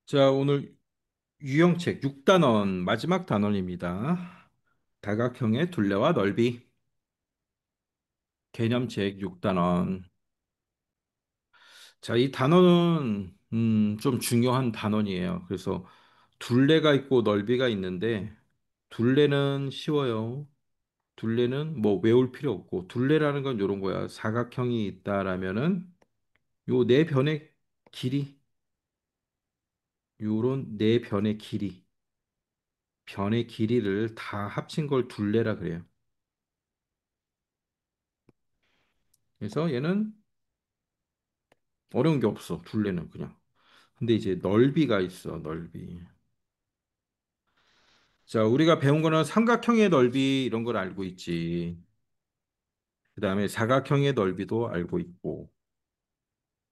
자, 오늘 유형책 6단원 마지막 단원입니다. 다각형의 둘레와 넓이. 개념책 6단원. 자, 이 단원은 좀 중요한 단원이에요. 그래서 둘레가 있고 넓이가 있는데 둘레는 쉬워요. 둘레는 뭐 외울 필요 없고 둘레라는 건 이런 거야. 사각형이 있다라면은 요 네 변의 길이, 요런 네 변의 길이, 변의 길이를 다 합친 걸 둘레라 그래요. 그래서 얘는 어려운 게 없어. 둘레는 그냥. 근데 이제 넓이가 있어. 넓이. 자, 우리가 배운 거는 삼각형의 넓이 이런 걸 알고 있지. 그다음에 사각형의 넓이도 알고 있고.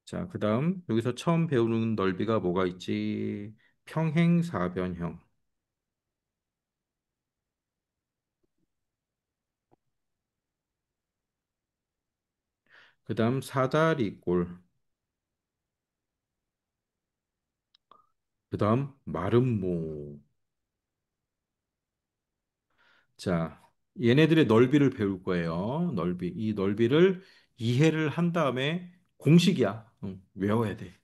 자, 그다음 여기서 처음 배우는 넓이가 뭐가 있지? 평행사변형. 그다음 사다리꼴. 그다음 마름모. 자, 얘네들의 넓이를 배울 거예요. 넓이. 이 넓이를 이해를 한 다음에 공식이야. 외워야 돼.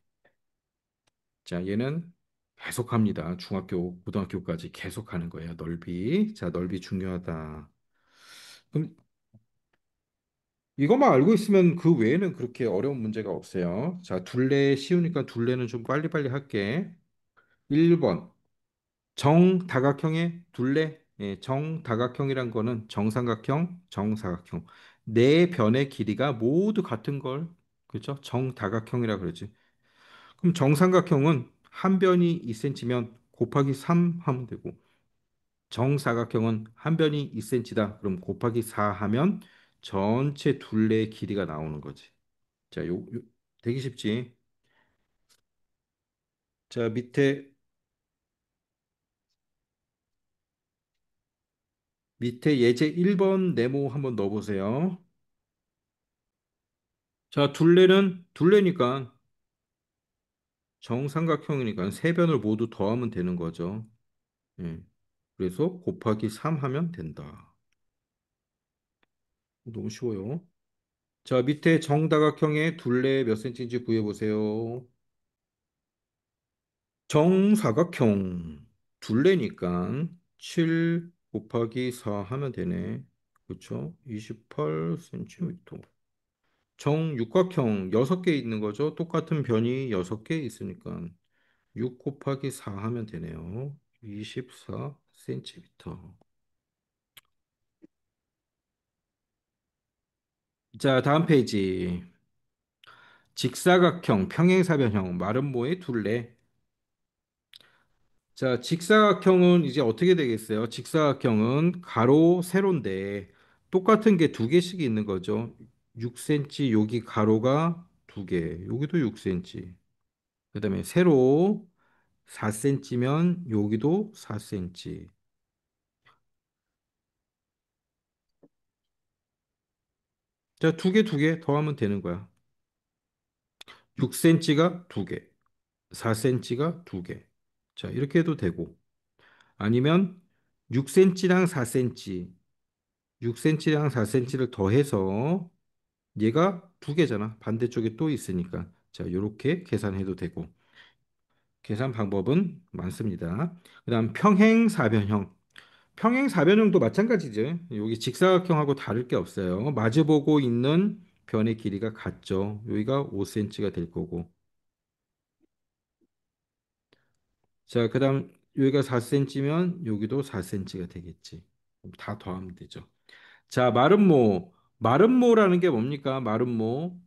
자, 얘는 계속합니다. 중학교, 고등학교까지 계속하는 거예요. 넓이. 자, 넓이 중요하다. 그럼 이것만 알고 있으면 그 외에는 그렇게 어려운 문제가 없어요. 자, 둘레 쉬우니까 둘레는 좀 빨리빨리 할게. 1번. 정다각형의 둘레. 예, 정다각형이란 거는 정삼각형, 정사각형. 네 변의 길이가 모두 같은 걸, 그렇죠? 정다각형이라 그러지. 그럼 정삼각형은 한 변이 2cm면 곱하기 3 하면 되고, 정사각형은 한 변이 2cm다. 그럼 곱하기 4 하면 전체 둘레의 길이가 나오는 거지. 자, 되게 쉽지. 자, 밑에 예제 1번 네모 한번 넣어보세요. 자, 둘레니까 정삼각형이니까 세 변을 모두 더하면 되는 거죠. 예. 그래서 곱하기 3 하면 된다. 너무 쉬워요. 자, 밑에 정다각형의 둘레 몇 센치인지 구해보세요. 정사각형 둘레니까 7 곱하기 4 하면 되네. 그렇죠? 28cm. 정육각형 6개 있는 거죠. 똑같은 변이 6개 있으니까 6 곱하기 4 하면 되네요. 24cm. 자, 다음 페이지. 직사각형, 평행사변형, 마름모의 둘레. 자, 직사각형은 이제 어떻게 되겠어요? 직사각형은 가로, 세로인데 똑같은 게 두 개씩 있는 거죠. 6cm, 여기 가로가 두 개, 여기도 6cm. 그다음에 세로 4cm면 여기도 4cm. 자, 두 개 더하면 되는 거야. 6cm가 두 개, 4cm가 두 개. 자, 이렇게 해도 되고. 아니면 6cm랑 4cm, 6cm랑 4cm를 더해서 얘가 두 개잖아. 반대쪽에 또 있으니까. 자, 이렇게 계산해도 되고. 계산 방법은 많습니다. 그다음 평행사변형. 평행사변형도 마찬가지죠. 여기 직사각형하고 다를 게 없어요. 마주보고 있는 변의 길이가 같죠. 여기가 5cm가 될 거고. 자, 그다음 여기가 4cm면 여기도 4cm가 되겠지. 그럼 다 더하면 되죠. 자, 마름모. 마름모라는 게 뭡니까? 마름모.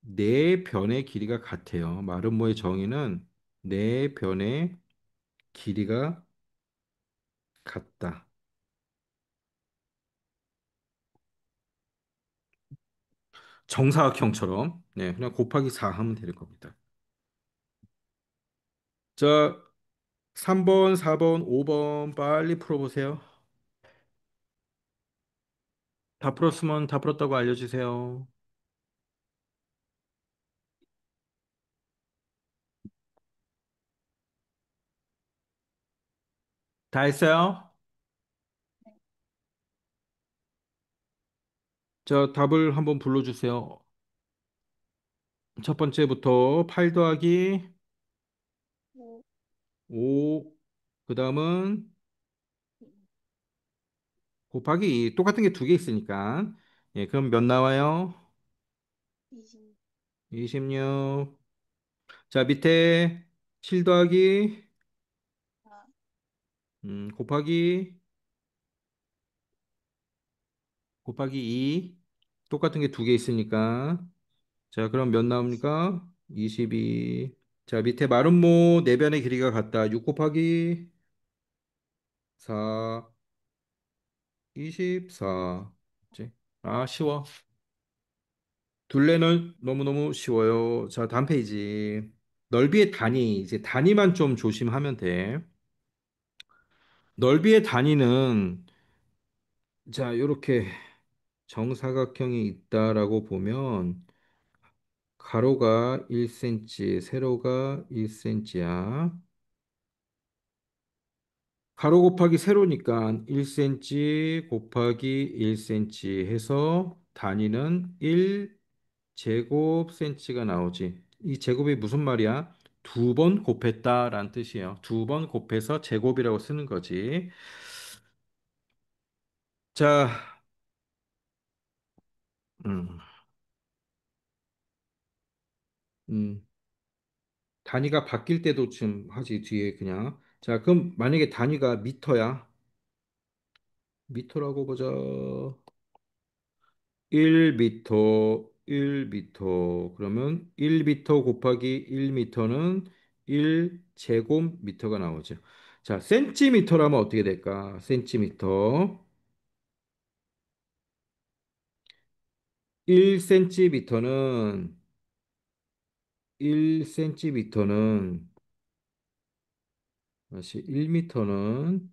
네 변의 길이가 같아요. 마름모의 정의는 네 변의 길이가 같다. 정사각형처럼. 네, 그냥 곱하기 4 하면 될 겁니다. 자, 3번, 4번, 5번 빨리 풀어보세요. 다 풀었으면 다 풀었다고 알려주세요. 다 했어요? 네. 자, 답을 한번 불러주세요. 첫 번째부터 8 더하기 5, 5, 그 다음은 2, 곱하기 2, 똑같은 게 두 개 있으니까. 예, 그럼 몇 나와요? 20, 26. 자, 밑에 7 더하기 4, 곱하기 2, 똑같은 게 두 개 있으니까. 자, 그럼 몇 20, 나옵니까? 22. 자, 밑에 마름모 네 변의 길이가 같다. 6 곱하기 4, 24. 그치? 아, 쉬워. 둘레는 너무너무 쉬워요. 자, 다음 페이지. 넓이의 단위, 이제 단위만 좀 조심하면 돼. 넓이의 단위는, 자, 이렇게 정사각형이 있다라고 보면, 가로가 1cm, 세로가 1cm야. 가로 곱하기 세로니까 1cm 곱하기 1cm 해서 단위는 1제곱 센치가 나오지. 이 제곱이 무슨 말이야? 두 번 곱했다라는 뜻이에요. 두 번 곱해서 제곱이라고 쓰는 거지. 자, 음, 음, 단위가 바뀔 때도 좀 하지, 뒤에 그냥. 자, 그럼 만약에 단위가 미터야. 미터라고 보자. 1미터, 1미터. 그러면 1미터 곱하기 1미터는 1제곱미터가 나오죠. 자, 센티미터라면 어떻게 될까? 센티미터. 1cm는 1cm는 다시 1미터는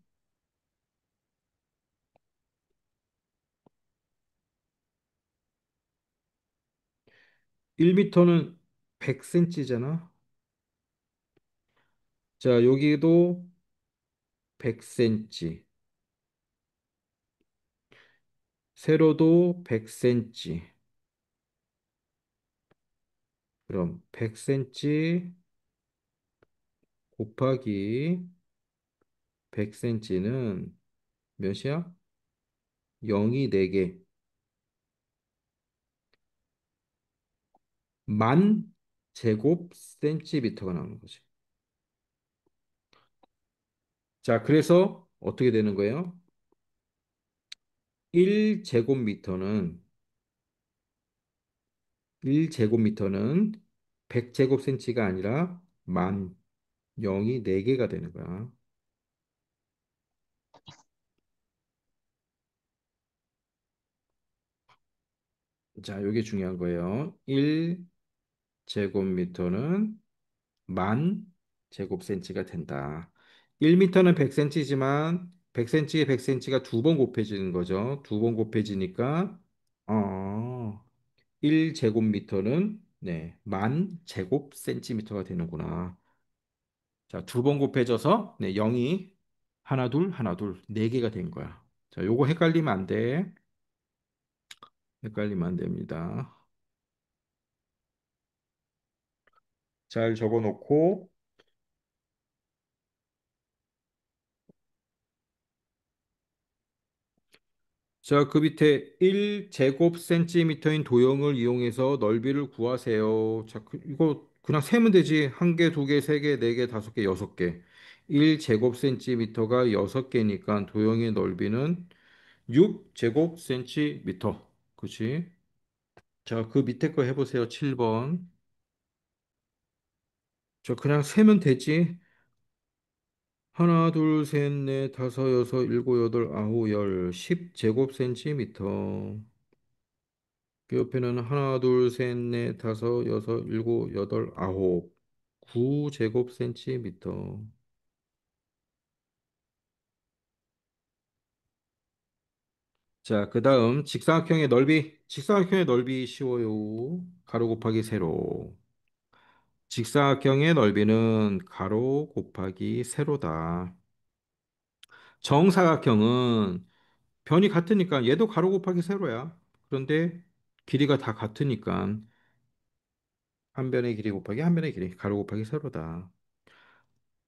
1미터는 100cm잖아. 자, 여기도 100cm. 세로도 100cm. 그럼 100cm 곱하기 100cm는 몇이야? 0이 4개. 만 제곱 센티미터가 나오는 거지. 자, 그래서 어떻게 되는 거예요? 1제곱미터는 1제곱미터는 100제곱센치가 아니라 만 0이 4개가 되는 거야. 자, 이게 중요한 거예요. 1제곱미터는 만 제곱센치가 된다. 1미터는 100cm지만 100cm에 100cm가 두 번 곱해지는 거죠. 두 번 곱해지니까 1제곱미터는 네, 만 제곱센티미터가 되는구나. 자, 두 번 곱해져서 네, 0이 하나 둘 하나 둘 네 개가 된 거야. 자, 요거 헷갈리면 안 돼. 헷갈리면 안 됩니다. 잘 적어 놓고 자, 그 밑에 1제곱센티미터인 도형을 이용해서 넓이를 구하세요. 자, 이거 그냥 세면 되지. 한 개, 두 개, 세 개, 네 개, 다섯 개, 여섯 개. 1제곱센티미터가 여섯 개니까 도형의 넓이는 6제곱센티미터. 그치? 자, 그 밑에 거 해보세요. 7번. 저 그냥 세면 되지. 하나, 둘, 셋, 넷, 다섯, 여섯, 일곱, 여덟, 아홉, 열, 10제곱센티미터. 그 옆에는 하나, 둘, 셋, 넷, 다섯, 여섯, 일곱, 여덟, 아홉, 9제곱센티미터. 자, 그 다음 직사각형의 넓이. 직사각형의 넓이 쉬워요. 가로 곱하기 세로. 직사각형의 넓이는 가로 곱하기 세로다. 정사각형은 변이 같으니까 얘도 가로 곱하기 세로야. 그런데 길이가 다 같으니까 한 변의 길이 곱하기 한 변의 길이 가로 곱하기 세로다.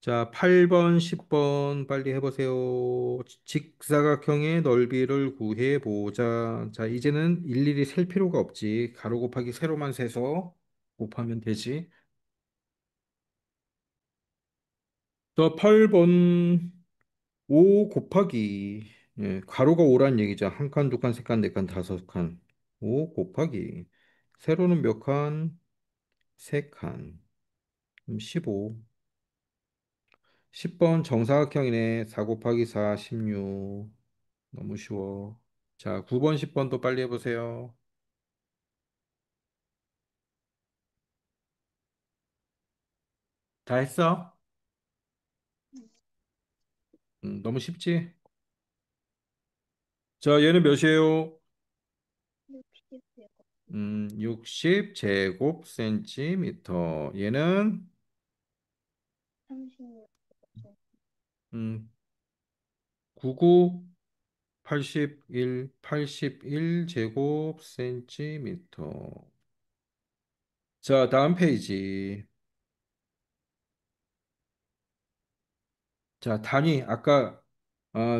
자, 8번, 10번 빨리 해보세요. 직사각형의 넓이를 구해보자. 자, 이제는 일일이 셀 필요가 없지. 가로 곱하기 세로만 세서 곱하면 되지. 또 8번 5 곱하기 가로가 5란 얘기죠. 한 칸, 두 칸, 세 칸, 네 칸, 다섯 칸. 5 곱하기 세로는 몇 칸? 세 칸. 그럼 15. 10번 정사각형이네. 4 곱하기 4, 16. 너무 쉬워. 자, 9번, 10번도 빨리 해보세요. 다 했어? 너무 쉽지? 자, 얘는 몇이에요? 60 60 제곱 센티미터. 얘는 36 음, 99 81 제곱 센티미터. 자, 다음 페이지. 자, 단위 아까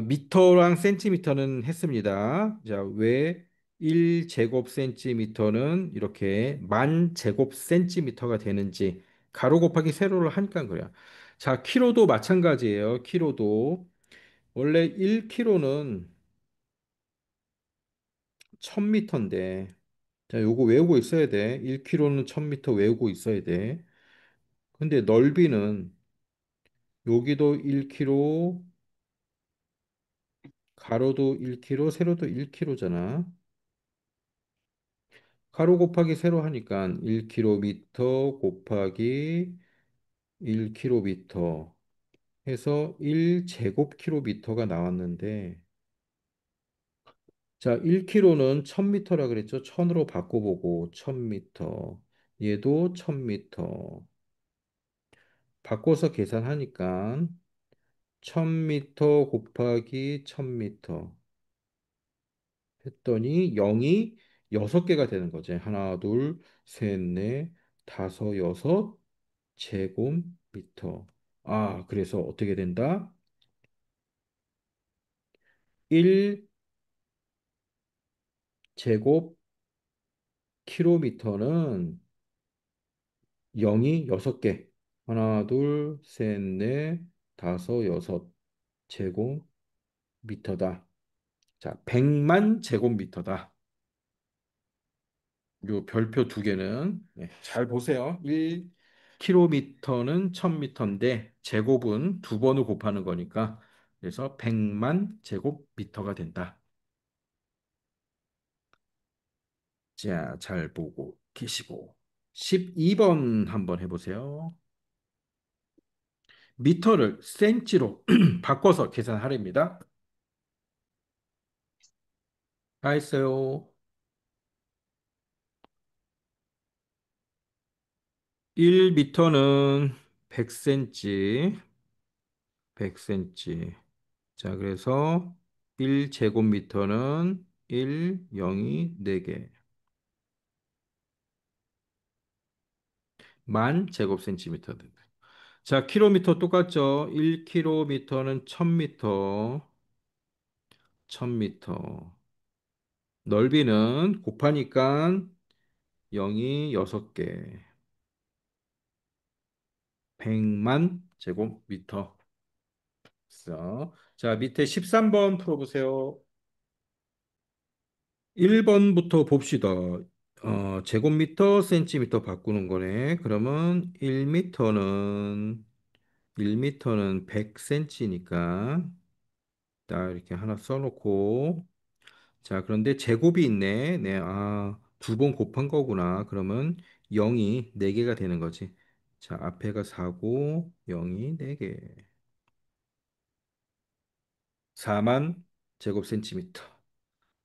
미터랑 센티미터는 했습니다. 자, 왜 1 제곱 센티미터는 이렇게 만 제곱 센티미터가 되는지 가로 곱하기 세로를 하니까 그래요. 자, 키로도 마찬가지예요. 키로도 원래 1키로는 1000미터인데 자, 요거 외우고 있어야 돼. 1키로는 1000미터 외우고 있어야 돼. 근데 넓이는 여기도 1km, 가로도 1km, 세로도 1km잖아. 가로 곱하기 세로 하니까 1km 곱하기 1km 해서 1제곱킬로미터가 나왔는데 자, 1km는 1000m라 그랬죠? 1000으로 바꿔보고 1000m. 얘도 1000m. 바꿔서 계산하니까 1000m 곱하기 1000m 했더니 0이 6개가 되는 거지. 하나, 둘, 셋, 넷, 다섯, 여섯 제곱미터. 아, 그래서 어떻게 된다? 1제곱킬로미터는 0이 6개. 하나, 둘, 셋, 넷, 다섯, 여섯 제곱미터다. 자, 100만 제곱미터다. 요 별표 두 개는 잘 보세요. 1km는 1000m인데 제곱은 두 번을 곱하는 거니까 그래서 100만 제곱미터가 된다. 자, 잘 보고 계시고 12번 한번 해보세요. 미터를 센치로 바꿔서 계산하랍니다. 다 했어요. 1미터는 100cm, 100cm. 자, 그래서 1제곱미터는 1, 0이 4개. 만 제곱센티미터 된다. 자, 킬로미터 똑같죠? 1km는 1000m, 1000m. 넓이는 곱하니까 0이 6개. 100만 제곱미터. 자, 밑에 13번 풀어보세요. 1번부터 봅시다. 제곱미터, 센티미터 바꾸는 거네. 그러면 1미터는 100cm니까 딱 이렇게 하나 써놓고 자, 그런데 제곱이 있네. 네, 아, 두 번 곱한 거구나. 그러면 0이 4개가 되는 거지. 자, 앞에가 4고 0이 4개. 4만 제곱 센티미터.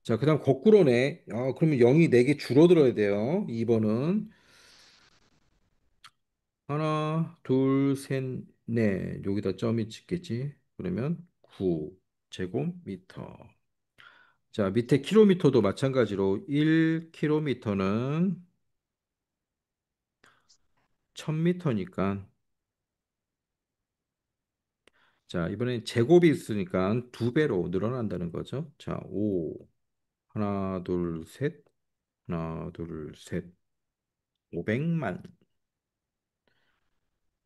자, 그다음 거꾸로네. 그러면 0이 4개 줄어들어야 돼요. 2번은 하나, 둘, 셋, 넷. 여기다 점이 찍겠지. 그러면 9. 제곱미터. 자, 밑에 킬로미터도 마찬가지로 1킬로미터는 1000미터니까 자, 이번엔 제곱이 있으니까 두 배로 늘어난다는 거죠. 자, 5 하나 둘 셋 하나 둘 셋 500만.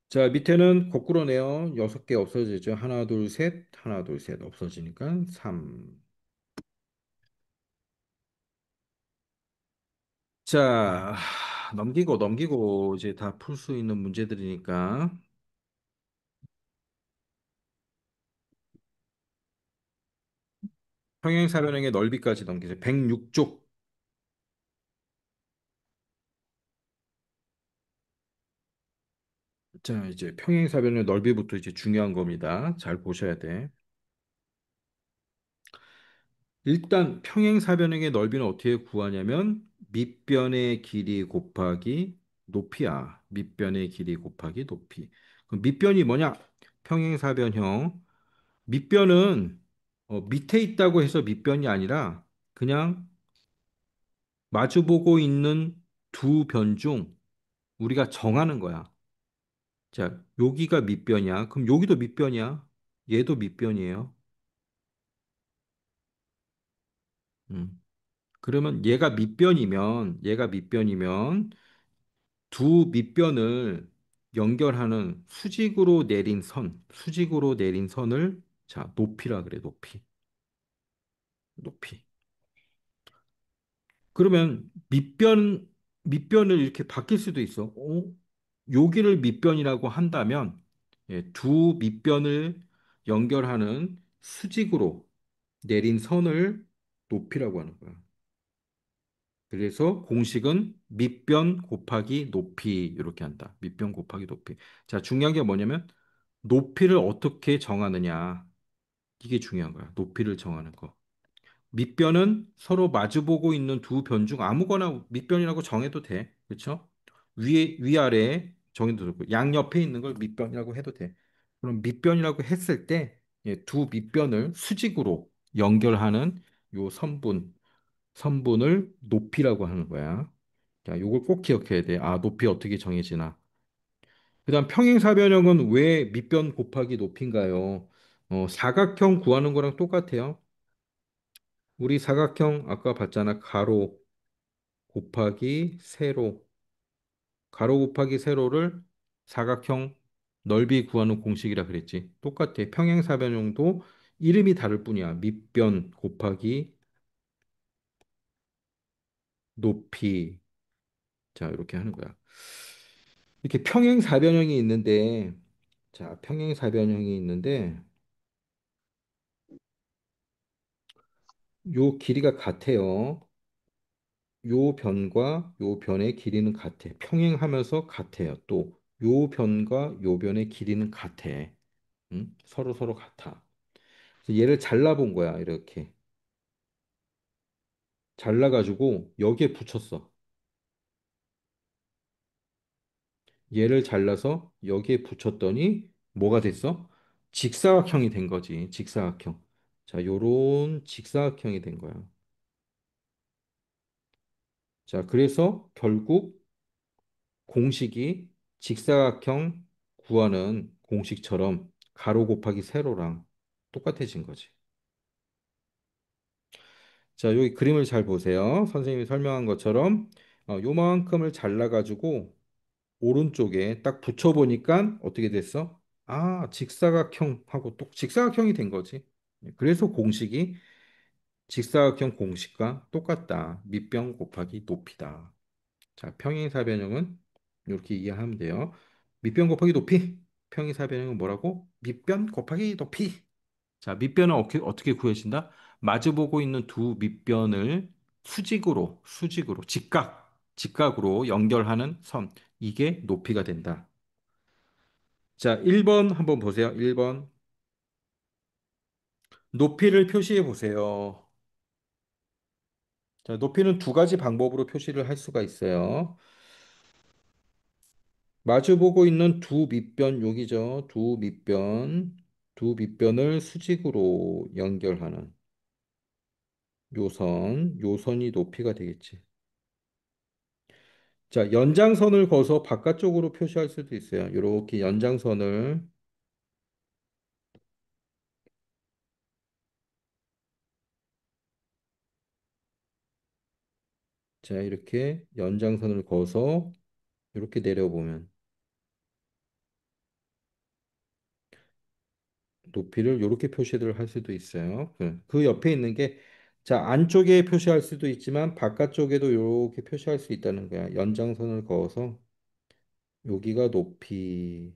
자, 밑에는 거꾸로네요. 6개 없어지죠. 하나 둘 셋 하나 둘 셋 없어지니까 3. 자, 넘기고 이제 다 풀 수 있는 문제들이니까 평행사변형의 넓이까지 넘기세요. 106쪽. 자, 이제 평행사변의 넓이부터 이제 중요한 겁니다. 잘 보셔야 돼. 일단 평행사변형의 넓이는 어떻게 구하냐면 밑변의 길이 곱하기 높이야. 밑변의 길이 곱하기 높이. 그럼 밑변이 뭐냐? 평행사변형. 밑변은 밑에 있다고 해서 밑변이 아니라 그냥 마주보고 있는 두 변 중 우리가 정하는 거야. 자, 여기가 밑변이야. 그럼 여기도 밑변이야. 얘도 밑변이에요. 그러면 얘가 밑변이면 두 밑변을 연결하는 수직으로 내린 선을 자, 높이라 그래, 높이. 높이. 그러면 밑변을 이렇게 바뀔 수도 있어. 여기를 밑변이라고 한다면 두 밑변을 연결하는 수직으로 내린 선을 높이라고 하는 거야. 그래서 공식은 밑변 곱하기 높이 이렇게 한다. 밑변 곱하기 높이. 자, 중요한 게 뭐냐면 높이를 어떻게 정하느냐. 이게 중요한 거야. 높이를 정하는 거. 밑변은 서로 마주보고 있는 두 변 중 아무거나 밑변이라고 정해도 돼. 그렇죠? 위아래 정해도 되고 양옆에 있는 걸 밑변이라고 해도 돼. 그럼 밑변이라고 했을 때 두 밑변을 수직으로 연결하는 요 선분을 높이라고 하는 거야. 자, 요걸 꼭 기억해야 돼. 아, 높이 어떻게 정해지나. 그다음 평행사변형은 왜 밑변 곱하기 높이인가요? 사각형 구하는 거랑 똑같아요. 우리 사각형 아까 봤잖아. 곱하기 세로. 가로 곱하기 세로를 사각형 넓이 구하는 공식이라 그랬지. 똑같아. 평행사변형도 이름이 다를 뿐이야. 밑변 곱하기 높이. 자, 이렇게 하는 거야. 이렇게 평행사변형이 있는데 자, 평행사변형이 있는데 요 길이가 같아요. 요 변과 요 변의 길이는 같아. 평행하면서 같아요. 또 요 변과 요 변의 길이는 같아. 응? 서로 같아. 그래서 얘를 잘라본 거야. 이렇게 잘라가지고 여기에 붙였어. 얘를 잘라서 여기에 붙였더니 뭐가 됐어? 직사각형이 된 거지. 직사각형. 자, 요런 직사각형이 된 거야. 자, 그래서 결국 공식이 직사각형 구하는 공식처럼 가로 곱하기 세로랑 똑같아진 거지. 자, 여기 그림을 잘 보세요. 선생님이 설명한 것처럼 요만큼을 잘라가지고 오른쪽에 딱 붙여보니까 어떻게 됐어? 아, 직사각형하고 또 직사각형이 된 거지. 그래서 공식이 직사각형 공식과 똑같다. 밑변 곱하기 높이다. 자, 평행사변형은 이렇게 이해하면 돼요. 밑변 곱하기 높이. 평행사변형은 뭐라고? 밑변 곱하기 높이. 자, 밑변은 어떻게 구해진다? 마주보고 있는 두 밑변을 수직으로, 직각으로 연결하는 선. 이게 높이가 된다. 자, 1번 한번 보세요. 1번. 높이를 표시해 보세요. 자, 높이는 두 가지 방법으로 표시를 할 수가 있어요. 마주보고 있는 두 밑변, 여기죠. 두 밑변. 두 밑변을 수직으로 연결하는 요선이 높이가 되겠지. 자, 연장선을 그어서 바깥쪽으로 표시할 수도 있어요. 이렇게 연장선을, 자, 이렇게 연장선을 그어서 이렇게 내려보면 높이를 이렇게 표시를 할 수도 있어요. 그 옆에 있는 게, 자, 안쪽에 표시할 수도 있지만 바깥쪽에도 이렇게 표시할 수 있다는 거야. 연장선을 그어서 여기가 높이.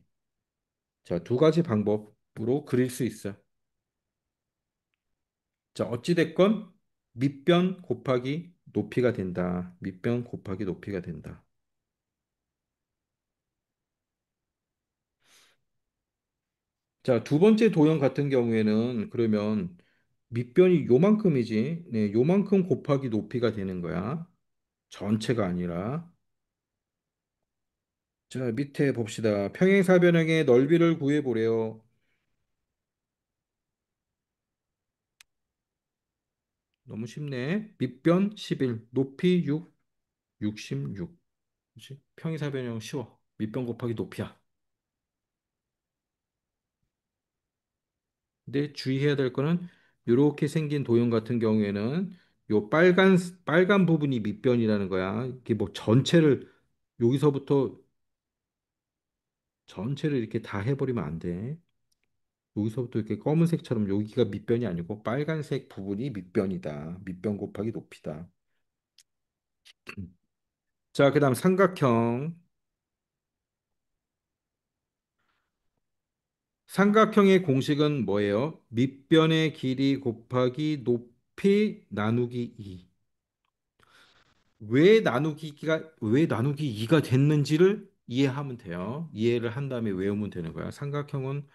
자, 두 가지 방법으로 그릴 수 있어. 자, 어찌됐건 밑변 곱하기 높이가 된다. 밑변 곱하기 높이가 된다. 자, 두 번째 도형 같은 경우에는 그러면 밑변이 요만큼이지. 네, 요만큼 곱하기 높이가 되는 거야. 전체가 아니라. 자, 밑에 봅시다. 평행사변형의 넓이를 구해 보래요. 너무 쉽네. 밑변 11, 높이 6, 66. 그렇지? 평행사변형 쉬워. 밑변 곱하기 높이야. 근데 주의해야 될 거는 이렇게 생긴 도형 같은 경우에는 요 빨간 부분이 밑변이라는 거야. 이게 뭐 여기서부터 전체를 이렇게 다 해버리면 안 돼. 여기서부터 이렇게 검은색처럼 여기가 밑변이 아니고 빨간색 부분이 밑변이다. 밑변 곱하기 높이다. 자, 그다음 삼각형. 삼각형의 공식은 뭐예요? 밑변의 길이 곱하기 높이 나누기 2. 왜 나누기 2가 됐는지를 이해하면 돼요. 이해를 한 다음에 외우면 되는 거야. 삼각형은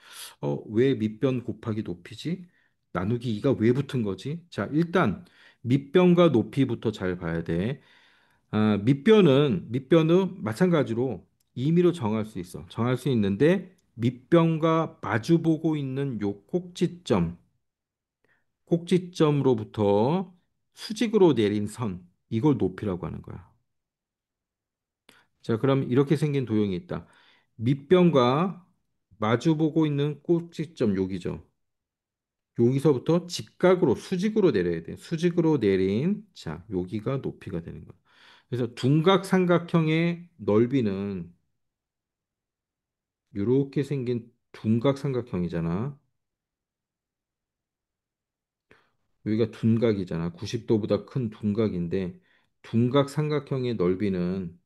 왜 밑변 곱하기 높이지? 나누기 2가 왜 붙은 거지? 자, 일단 밑변과 높이부터 잘 봐야 돼. 아, 밑변은 마찬가지로 임의로 정할 수 있어. 정할 수 있는데 밑변과 마주보고 있는 요 꼭지점으로부터 수직으로 내린 선, 이걸 높이라고 하는 거야. 자, 그럼 이렇게 생긴 도형이 있다. 밑변과 마주보고 있는 꼭지점 여기죠. 여기서부터 직각으로 수직으로 내려야 돼. 수직으로 내린 자, 여기가 높이가 되는 거야. 그래서 둔각 삼각형의 넓이는 이렇게 생긴 둔각 삼각형이잖아. 여기가 둔각이잖아. 90도보다 큰 둔각인데 둔각 삼각형의 넓이는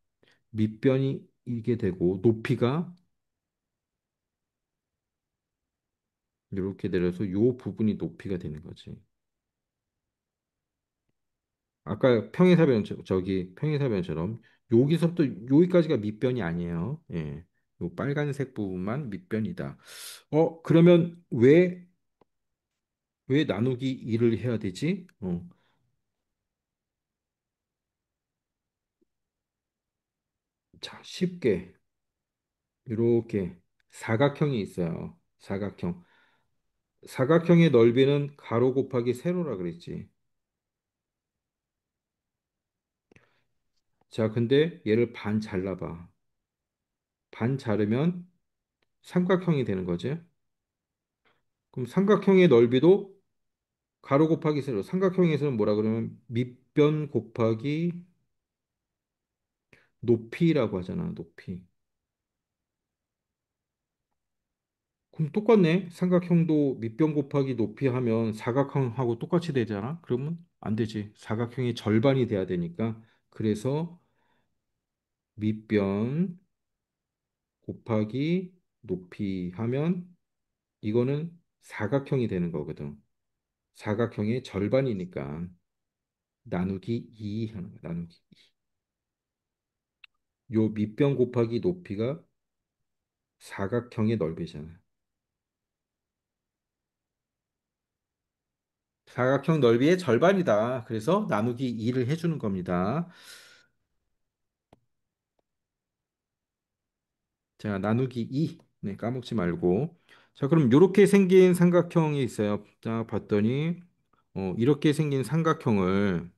밑변이 이게 되고 높이가 이렇게 내려서 요 부분이 높이가 되는 거지. 아까 평행사변처럼 여기서부터 여기까지가 밑변이 아니에요. 예. 요 빨간색 부분만 밑변이다. 그러면 왜 나누기 2를 해야 되지? 자, 쉽게 이렇게 사각형이 있어요. 사각형. 사각형의 넓이는 가로 곱하기 세로라 그랬지. 자, 근데 얘를 반 잘라봐. 반 자르면 삼각형이 되는 거지. 그럼 삼각형의 넓이도 가로 곱하기 세로. 삼각형에서는 뭐라 그러면 밑변 곱하기 높이라고 하잖아. 높이. 그럼 똑같네. 삼각형도 밑변 곱하기 높이 하면 사각형하고 똑같이 되잖아. 그러면 안 되지. 사각형의 절반이 돼야 되니까. 그래서 밑변 곱하기 높이 하면 이거는 사각형이 되는 거거든. 사각형의 절반이니까 나누기 2 하는 거야. 나누기 2. 요 밑변 곱하기 높이가 사각형의 넓이잖아. 사각형 넓이의 절반이다. 그래서 나누기 2를 해주는 겁니다. 자, 나누기 2. 네, 까먹지 말고. 자, 그럼 이렇게 생긴 삼각형이 있어요. 자, 봤더니 이렇게 생긴 삼각형을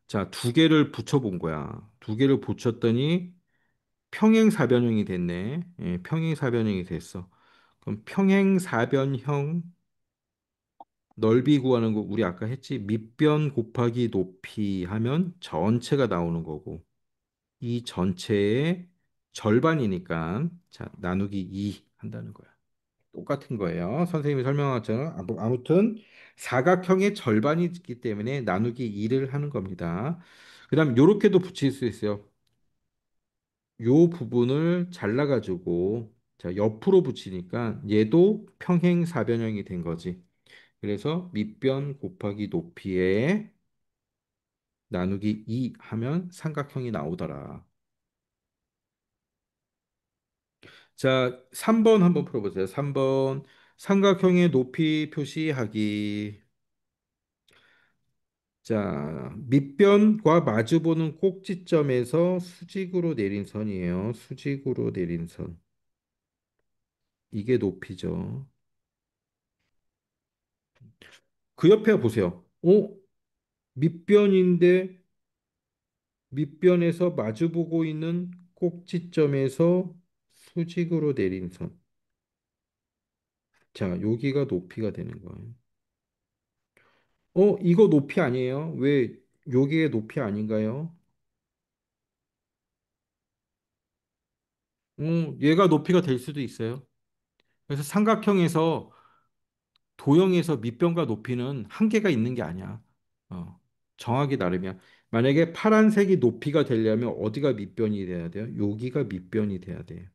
자, 두 개를 붙여본 거야. 두 개를 붙였더니 평행사변형이 됐네. 예, 평행사변형이 됐어. 그럼 평행사변형 넓이 구하는 거 우리 아까 했지? 밑변 곱하기 높이 하면 전체가 나오는 거고 이 전체의 절반이니까 자, 나누기 2 한다는 거야. 똑같은 거예요. 선생님이 설명한 것처럼 아무튼 사각형의 절반이 있기 때문에 나누기 2를 하는 겁니다. 그다음 요렇게도 붙일 수 있어요. 요 부분을 잘라가지고 자, 옆으로 붙이니까 얘도 평행사변형이 된 거지. 그래서 밑변 곱하기 높이에 나누기 2 하면 삼각형이 나오더라. 자, 3번 한번 풀어보세요. 3번 삼각형의 높이 표시하기. 자, 밑변과 마주보는 꼭지점에서 수직으로 내린 선이에요. 수직으로 내린 선. 이게 높이죠. 그 옆에 보세요. 밑변인데 밑변에서 마주보고 있는 꼭지점에서 수직으로 내린 선. 자, 여기가 높이가 되는 거예요. 이거 높이 아니에요? 왜 여기에 높이 아닌가요? 얘가 높이가 될 수도 있어요. 그래서 삼각형에서 도형에서 밑변과 높이는 한계가 있는 게 아니야. 어, 정하기 나름이야. 만약에 파란색이 높이가 되려면 어디가 밑변이 돼야 돼요? 여기가 밑변이 돼야 돼요.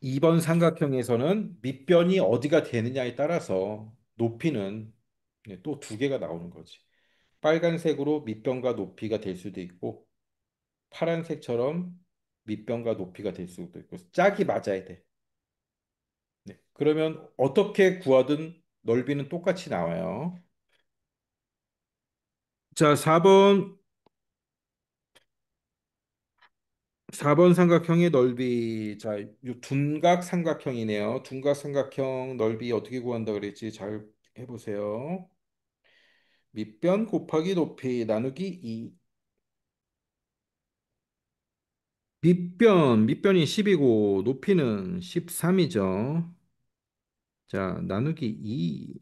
2번 삼각형에서는 밑변이 어디가 되느냐에 따라서 높이는 또 두 개가 나오는 거지. 빨간색으로 밑변과 높이가 될 수도 있고, 파란색처럼 밑변과 높이가 될 수도 있고, 짝이 맞아야 돼. 네. 그러면 어떻게 구하든 넓이는 똑같이 나와요. 자, 4번 삼각형의 넓이. 자, 요 둔각 삼각형이네요. 둔각 삼각형 넓이 어떻게 구한다 그랬지? 잘 해보세요. 밑변 곱하기 높이 나누기 2. 밑변이 10이고 높이는 13이죠. 자, 나누기 2.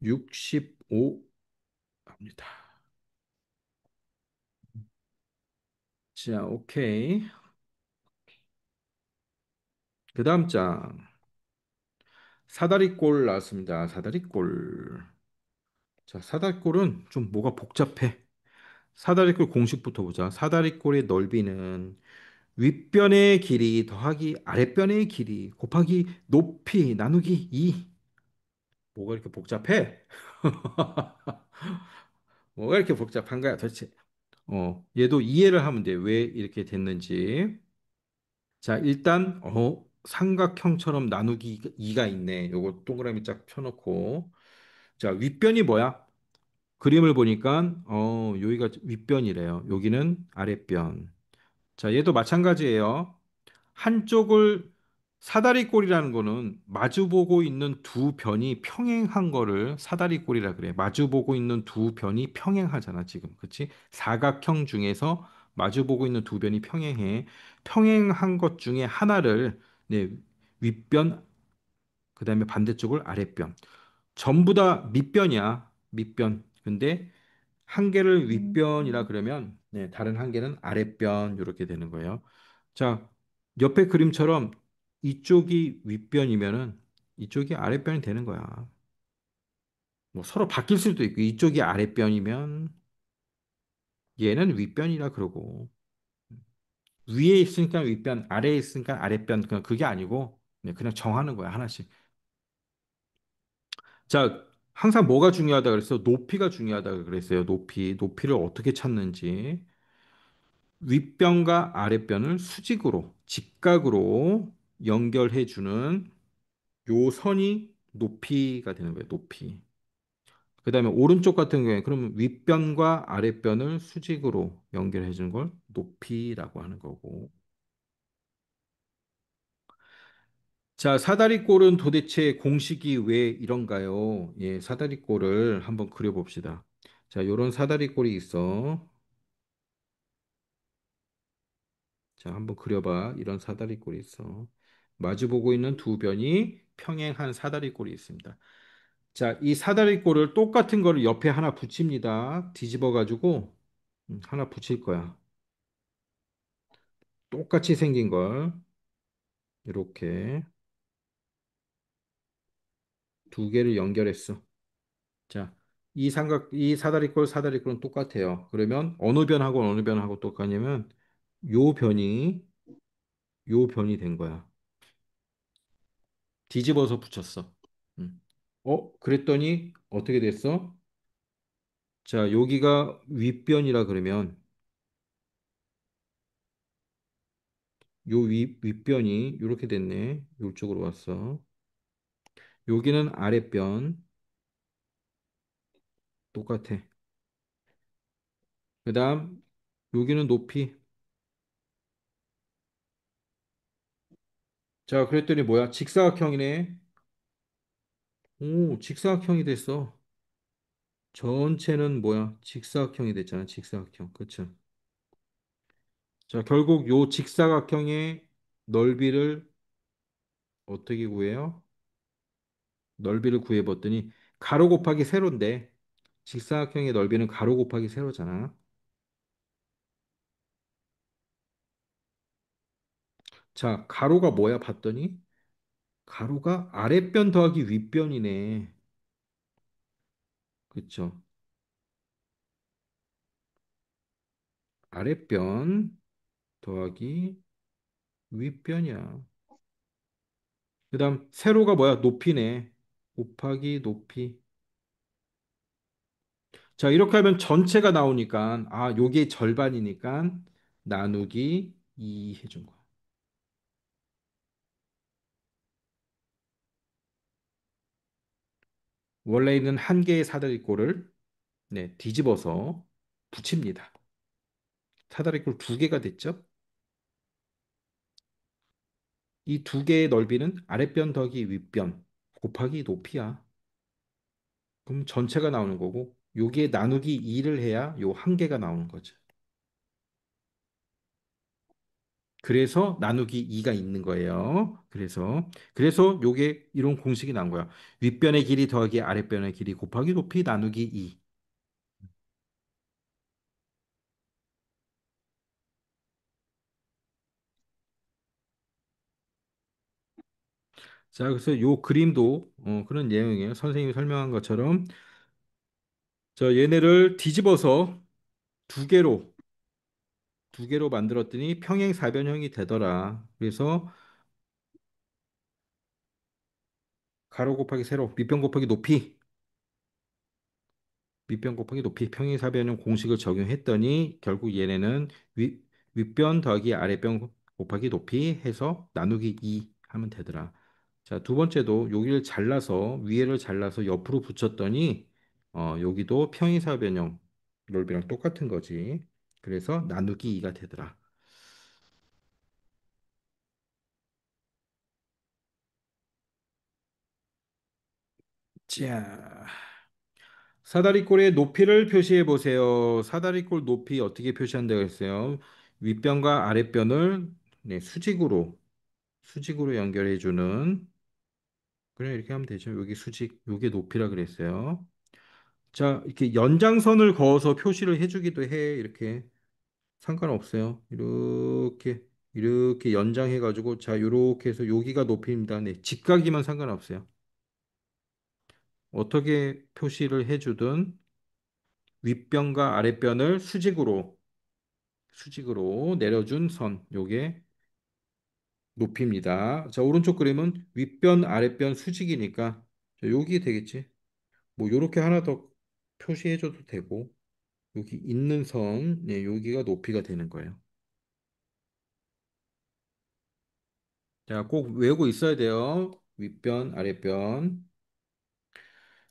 65 합니다. 자, 오케이. 그 다음 장. 사다리꼴 나왔습니다. 사다리꼴. 자, 사다리꼴은 좀 뭐가 복잡해. 사다리꼴 공식부터 보자. 사다리꼴의 넓이는 윗변의 길이 더하기 아랫변의 길이 곱하기 높이 나누기 2. 뭐가 이렇게 복잡해? 뭐가 이렇게 복잡한 거야, 도대체? 얘도 이해를 하면 돼. 왜 이렇게 됐는지. 자, 일단 삼각형처럼 나누기 2가 있네. 요거 동그라미 쫙 펴놓고. 자, 윗변이 뭐야? 그림을 보니까 여기가 윗변이래요. 여기는 아랫변. 자, 얘도 마찬가지예요. 한쪽을 사다리꼴이라는 거는 마주보고 있는 두 변이 평행한 거를 사다리꼴이라 그래. 마주보고 있는 두 변이 평행하잖아, 지금. 그치? 사각형 중에서 마주보고 있는 두 변이 평행해. 평행한 것 중에 하나를 네, 윗변, 그다음에 반대쪽을 아랫변. 전부 다 밑변이야. 밑변. 근데 한 개를 윗변이라 그러면 네, 다른 한 개는 아랫변 이렇게 되는 거예요. 자, 옆에 그림처럼 이쪽이 윗변이면은 이쪽이 아랫변이 되는 거야. 뭐 서로 바뀔 수도 있고 이쪽이 아랫변이면 얘는 윗변이라 그러고 위에 있으니까 윗변, 아래에 있으니까 아랫변 그냥 그게 아니고 그냥 정하는 거야 하나씩. 자, 항상 뭐가 중요하다 그랬어? 높이가 중요하다 그랬어요. 높이를 어떻게 찾는지. 윗변과 아랫변을 수직으로, 직각으로 연결해 주는 요 선이 높이가 되는 거예요. 높이. 그다음에 오른쪽 같은 경우에 그러면 윗변과 아랫변을 수직으로 연결해 주는 걸 높이라고 하는 거고. 자, 사다리꼴은 도대체 공식이 왜 이런가요? 예, 사다리꼴을 한번 그려봅시다. 자, 요런 사다리꼴이 있어. 자, 한번 그려봐. 이런 사다리꼴이 있어. 마주보고 있는 두 변이 평행한 사다리꼴이 있습니다. 자, 이 사다리꼴을 똑같은 거를 옆에 하나 붙입니다. 뒤집어 가지고 하나 붙일 거야. 똑같이 생긴 걸 이렇게 두 개를 연결했어. 자, 이 사다리꼴은 똑같아요. 그러면 어느 변하고 똑같냐면 요 변이 요 변이 된 거야. 뒤집어서 붙였어. 음. 그랬더니 어떻게 됐어? 자, 여기가 윗변이라 그러면 요 윗변이 이렇게 됐네. 이쪽으로 왔어. 여기는 아랫변 똑같아. 그다음 여기는 높이. 자, 그랬더니 뭐야? 직사각형이네. 오, 직사각형이 됐어. 전체는 뭐야? 직사각형이 됐잖아. 직사각형. 그쵸? 자, 결국 요 직사각형의 넓이를 어떻게 구해요? 넓이를 구해봤더니 가로 곱하기 세로인데 직사각형의 넓이는 가로 곱하기 세로잖아. 자, 가로가 뭐야? 봤더니 가로가 아랫변 더하기 윗변이네. 그쵸? 아랫변 더하기 윗변이야. 그다음 세로가 뭐야? 높이네. 곱하기 높이. 자, 이렇게 하면 전체가 나오니까 요게 절반이니까 나누기 2 해준 거야. 원래 있는 한 개의 사다리꼴을 네, 뒤집어서 붙입니다. 사다리꼴 두 개가 됐죠? 이 두 개의 넓이는 아랫변 더하기 윗변 곱하기 높이야. 그럼 전체가 나오는 거고 여기에 나누기 2를 해야 요 한 개가 나오는 거죠. 그래서 나누기 2가 있는 거예요. 그래서 요게 이런 공식이 나온 거야. 윗변의 길이 더하기 아랫변의 길이 곱하기 높이 나누기 2. 자, 그래서 요 그림도 그런 내용이에요. 선생님이 설명한 것처럼 자, 얘네를 뒤집어서 두 개로 두 개로 만들었더니 평행사변형이 되더라. 그래서 가로 곱하기 세로, 밑변 곱하기 높이 평행사변형 공식을 적용했더니 결국 얘네는 윗변 더하기 아랫변 곱하기 높이 해서 나누기 2 하면 되더라. 자, 두 번째도 여기를 잘라서 위에를 잘라서 옆으로 붙였더니 여기도 평행사변형 넓이랑 똑같은 거지. 그래서 나누기 2가 되더라. 자, 사다리꼴의 높이를 표시해 보세요. 사다리꼴 높이 어떻게 표시한다고 했어요? 윗변과 아랫변을 네, 수직으로 연결해 주는 그냥 이렇게 하면 되죠. 여기 수직, 요게 높이라 그랬어요. 자, 이렇게 연장선을 그어서 표시를 해주기도 해. 이렇게 상관없어요. 이렇게 연장해 가지고 자, 이렇게 해서 여기가 높이입니다. 네, 직각이면 상관없어요. 어떻게 표시를 해주든 윗변과 아랫변을 수직으로 내려준 선, 요게 높이입니다. 자, 오른쪽 그림은 윗변, 아랫변 수직이니까 자, 여기 되겠지. 뭐 요렇게 하나 더 표시해줘도 되고 여기 있는 선, 네, 여기가 높이가 되는 거예요. 자, 꼭 외우고 있어야 돼요. 윗변, 아랫변.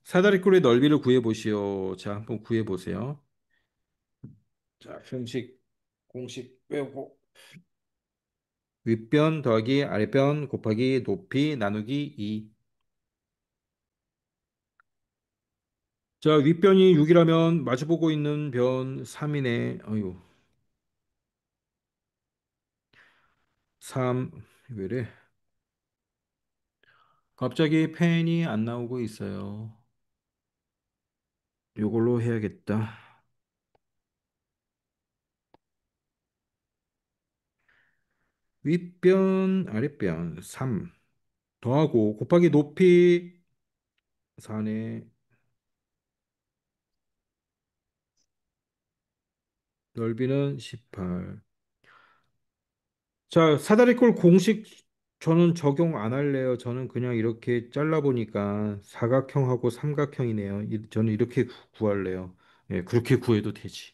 사다리꼴의 넓이를 구해보시오. 자, 한번 구해보세요. 자, 공식 외우고. 윗변 더하기 아랫변 곱하기 높이 나누기 2. 자, 윗변이 6이라면 마주보고 있는 변 3이네. 어휴, 3. 왜래? 갑자기 펜이 안 나오고 있어요. 요걸로 해야겠다. 윗변 아랫변 3 더하고 곱하기 높이 4네. 넓이는 18. 자, 사다리꼴 공식 저는 적용 안 할래요. 저는 그냥 이렇게 잘라보니까 사각형하고 삼각형이네요. 저는 이렇게 구할래요. 예, 그렇게 구해도 되지.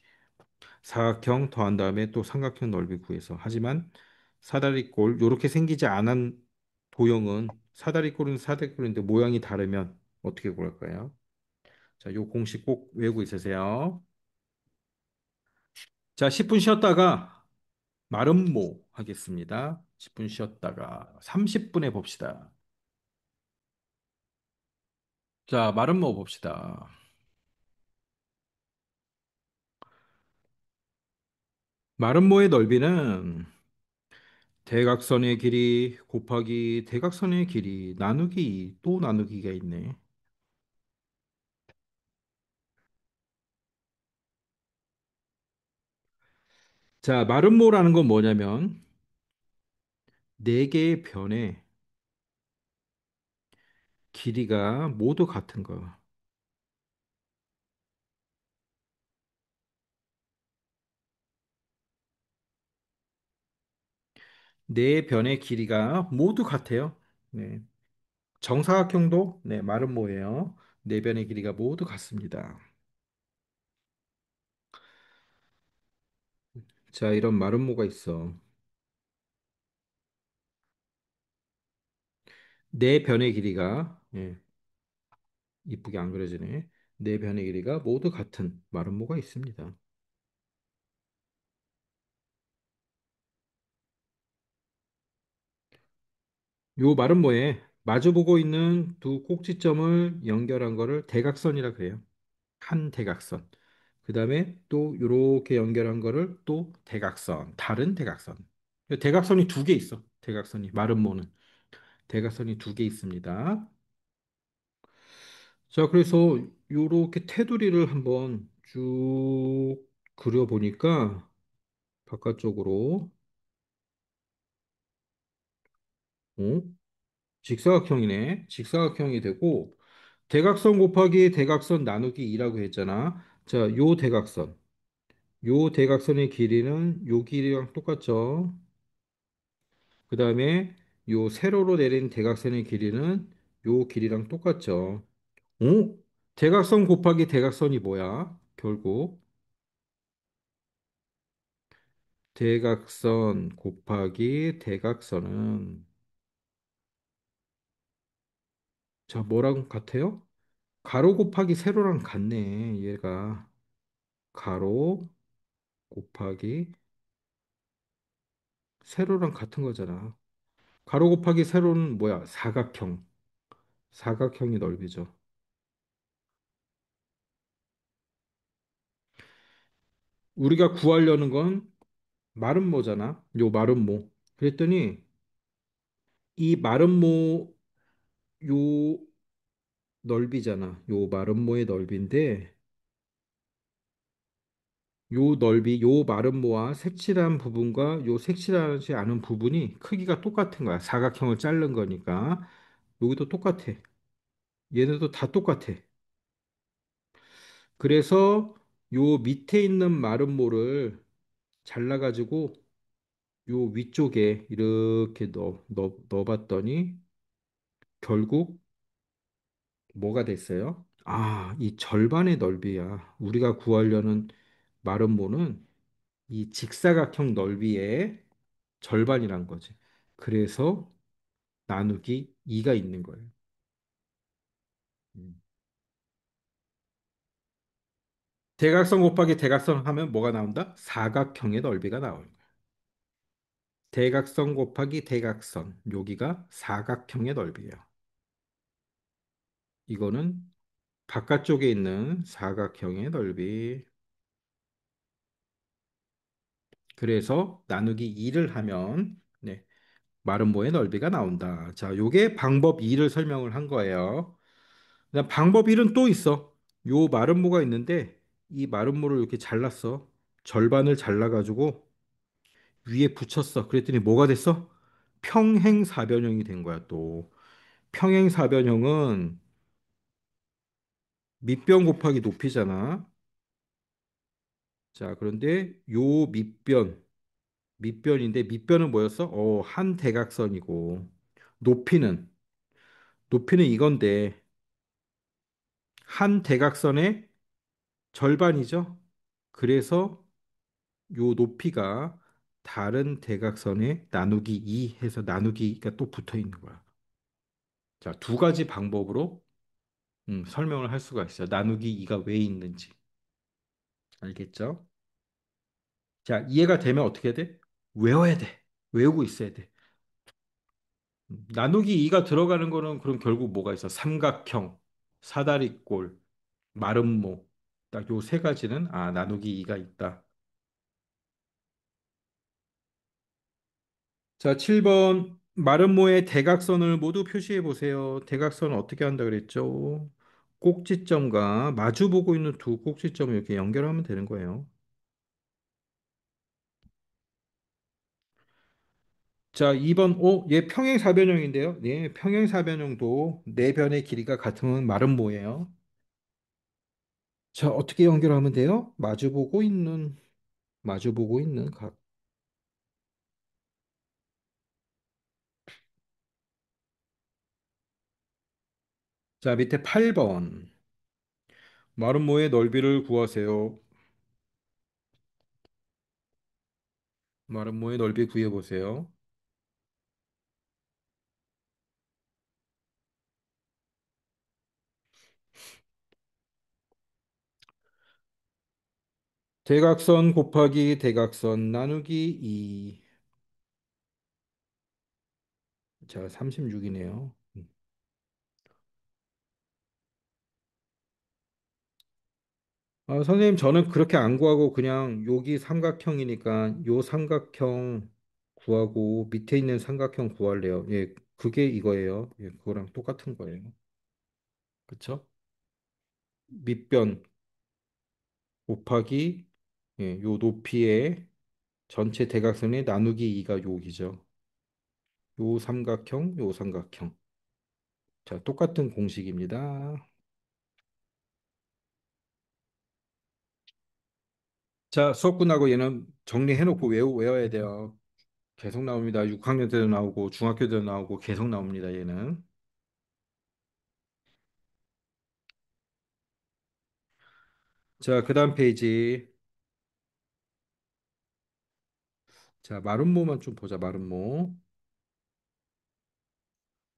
사각형 더한 다음에 또 삼각형 넓이 구해서. 하지만 사다리꼴, 이렇게 생기지 않은 도형은 사다리꼴은 사다리꼴인데 모양이 다르면 어떻게 구할까요? 자, 요 공식 꼭 외우고 있으세요. 자, 10분 쉬었다가 마름모 하겠습니다. 10분 쉬었다가 30분에 봅시다. 자, 마름모 봅시다. 마름모의 넓이는 대각선의 길이 곱하기 대각선의 길이 나누기 또 나누기가 있네. 자, 마름모라는 건 뭐냐면 네 개의 변의 길이가 모두 같은 거. 네 변의 길이가 모두 같아요. 네. 정사각형도 네, 마름모예요. 네 변의 길이가 모두 같습니다. 자, 이런 마름모가 있어. 네 변의 길이가 이쁘게 안 그려지네. 네 변의 길이가 모두 같은 마름모가 있습니다. 요 마름모에 마주보고 있는 두 꼭지점을 연결한 거를 대각선이라 그래요. 한 대각선. 그 다음에 또 요렇게 연결한 거를 또 대각선, 다른 대각선. 대각선이 두 개 있어. 대각선이 마름모는 대각선이 두 개 있습니다. 자, 그래서 요렇게 테두리를 한번 쭉 그려보니까 바깥쪽으로 어? 직사각형이네. 직사각형이 되고 대각선 곱하기 대각선 나누기 2라고 했잖아. 자, 요 대각선의 길이는 요 길이랑 똑같죠. 그 다음에 요 세로로 내린 대각선의 길이는 요 길이랑 똑같죠. 어? 대각선 곱하기 대각선이 뭐야? 결국 대각선 곱하기 대각선은 자, 뭐랑 같아요? 가로 곱하기 세로랑 같네. 얘가 가로 곱하기 세로랑 같은 거잖아. 가로 곱하기 세로는 뭐야? 사각형. 사각형이 넓이죠. 우리가 구하려는 건 마름모잖아. 요 마름모. 그랬더니 이 마름모 요 넓이잖아. 요 마름모의 넓이인데 요 넓이, 요 마름모와 색칠한 부분과 요 색칠하지 않은 부분이 크기가 똑같은 거야. 사각형을 자른 거니까. 여기도 똑같아. 얘네도 다 똑같아. 그래서 요 밑에 있는 마름모를 잘라가지고 요 위쪽에 이렇게 넣어봤더니 결국 뭐가 됐어요? 아, 이 절반의 넓이야. 우리가 구하려는 마름모는 이 직사각형 넓이의 절반이란 거지. 그래서 나누기 2가 있는 거예요. 음. 대각선 곱하기 대각선 하면 뭐가 나온다? 사각형의 넓이가 나오는 거야. 대각선 곱하기 대각선. 여기가 사각형의 넓이에요. 이거는 바깥쪽에 있는 사각형의 넓이. 그래서 나누기 2를 하면 네, 마름모의 넓이가 나온다. 자, 요게 방법 2를 설명을 한 거예요. 그다음 방법 1은 또 있어. 요 마름모가 있는데 이 마름모를 이렇게 잘랐어. 절반을 잘라가지고 위에 붙였어. 그랬더니 뭐가 됐어? 평행사변형이 된 거야, 또. 평행사변형은 밑변 곱하기 높이잖아. 자, 그런데 요 밑변인데 밑변은 뭐였어? 한 대각선이고 높이는 높이는 이건데 한 대각선의 절반이죠. 그래서 요 높이가 다른 대각선에 나누기 2 해서 나누기가 또 붙어 있는 거야. 자, 두 가지 방법으로 설명을 할 수가 있어요. 나누기 2가 왜 있는지. 알겠죠? 자, 이해가 되면 어떻게 해야 돼? 외워야 돼. 외우고 있어야 돼. 나누기 2가 들어가는 거는 그럼 결국 뭐가 있어? 삼각형, 사다리꼴, 마름모. 딱 요 세 가지는 나누기 2가 있다. 자, 7번 마름모의 대각선을 모두 표시해 보세요. 대각선은 어떻게 한다 그랬죠? 꼭지점과 마주 보고 있는 두 꼭지점을 이렇게 연결하면 되는 거예요. 자, 2번, 얘 평행사변형인데요. 네, 평행사변형도 네 변의 길이가 같으면 말은 뭐예요? 자, 어떻게 연결하면 돼요? 마주보고 있는 각. 자, 밑에 8번. 마름모의 넓이를 구하세요. 마름모의 넓이 구해보세요. 대각선 곱하기 대각선 나누기 2. 자, 36이네요. 선생님, 저는 그렇게 안 구하고 그냥 여기 삼각형이니까 요 삼각형 구하고 밑에 있는 삼각형 구할래요. 예, 그게 이거예요. 예, 그거랑 똑같은 거예요. 그쵸? 밑변 곱하기 요 높이의 전체 대각선의 나누기 2가 여기죠. 요 삼각형, 요 삼각형. 자, 똑같은 공식입니다. 자, 수업 끝나고 얘는 정리해놓고 외워야 돼요. 계속 나옵니다. 6학년 때도 나오고 중학교 때도 나오고 계속 나옵니다. 얘는. 자, 그다음 페이지. 자, 마름모만 좀 보자. 마름모.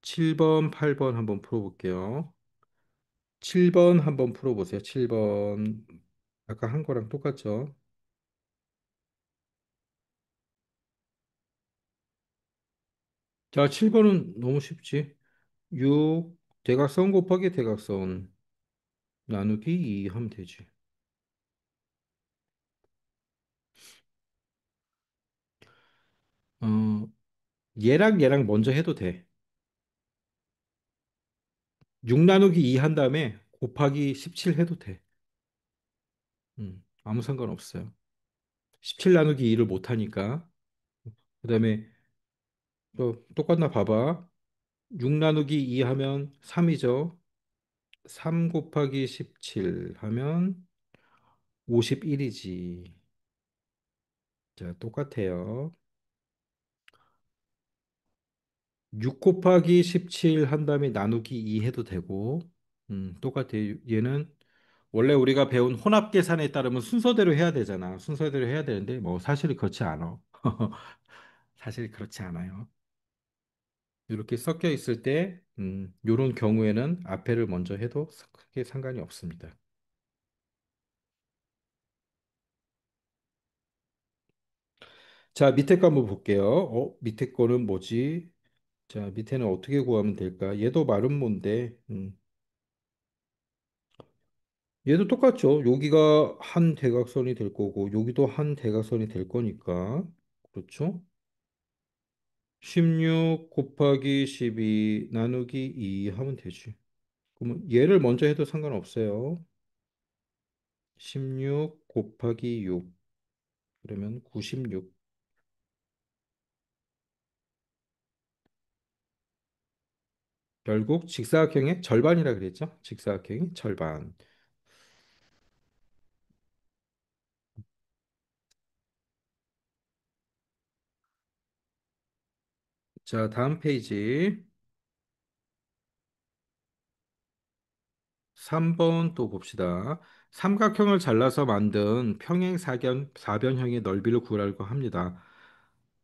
7번, 8번 한번 풀어볼게요. 7번 한번 풀어보세요. 7번. 아까 한 거랑 똑같죠? 자, 7번은 너무 쉽지. 6 대각선 곱하기 대각선 나누기 2 하면 되지. 어, 얘랑 먼저 해도 돼. 6 나누기 2 한 다음에 곱하기 17 해도 돼. 아무 상관없어요. 17 나누기 2를 못 하니까. 그다음에 또 똑같나 봐봐. 6 나누기 2 하면 3이죠. 3 곱하기 17 하면 51이지. 자, 똑같아요. 6 곱하기 17 한 다음에 나누기 2 해도 되고, 똑같아요. 얘는 원래 우리가 배운 혼합 계산에 따르면 순서대로 해야 되잖아. 순서대로 해야 되는데, 뭐, 사실 그렇지 않아. 사실 그렇지 않아요. 이렇게 섞여 있을 때, 이런 경우에는 앞에를 먼저 해도 크게 상관이 없습니다. 자, 밑에 거 한번 볼게요. 밑에 거는 뭐지? 자, 밑에는 어떻게 구하면 될까? 얘도 마름모인데, 얘도 똑같죠. 여기가 한 대각선이 될 거고, 여기도 한 대각선이 될 거니까. 그렇죠? 16 곱하기 12 나누기 2 하면 되지. 그러면 얘를 먼저 해도 상관없어요. 16 곱하기 6. 그러면 96. 결국 직사각형의 절반이라 그랬죠? 직사각형의 절반. 자, 다음 페이지. 3번 또 봅시다. 삼각형을 잘라서 만든 사변형의 넓이를 구하라고 합니다.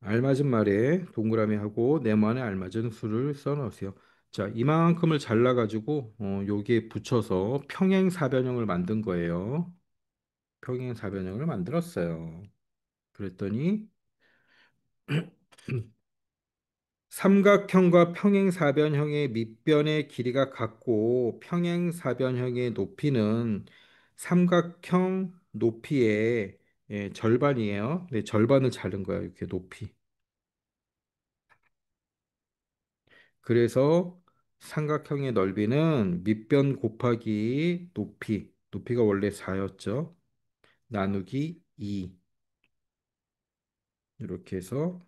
알맞은 말에 동그라미 하고 네모안에 알맞은 수를 써 넣으세요. 자, 이만큼을 잘라가지고 여기에 붙여서 평행사변형을 만든 거예요. 평행사변형을 만들었어요. 그랬더니 삼각형과 평행사변형의 밑변의 길이가 같고 평행사변형의 높이는 삼각형 높이의 절반이에요. 네, 절반을 자른 거야, 이렇게 높이. 그래서 삼각형의 넓이는 밑변 곱하기 높이가 원래 4였죠. 나누기 2. 이렇게 해서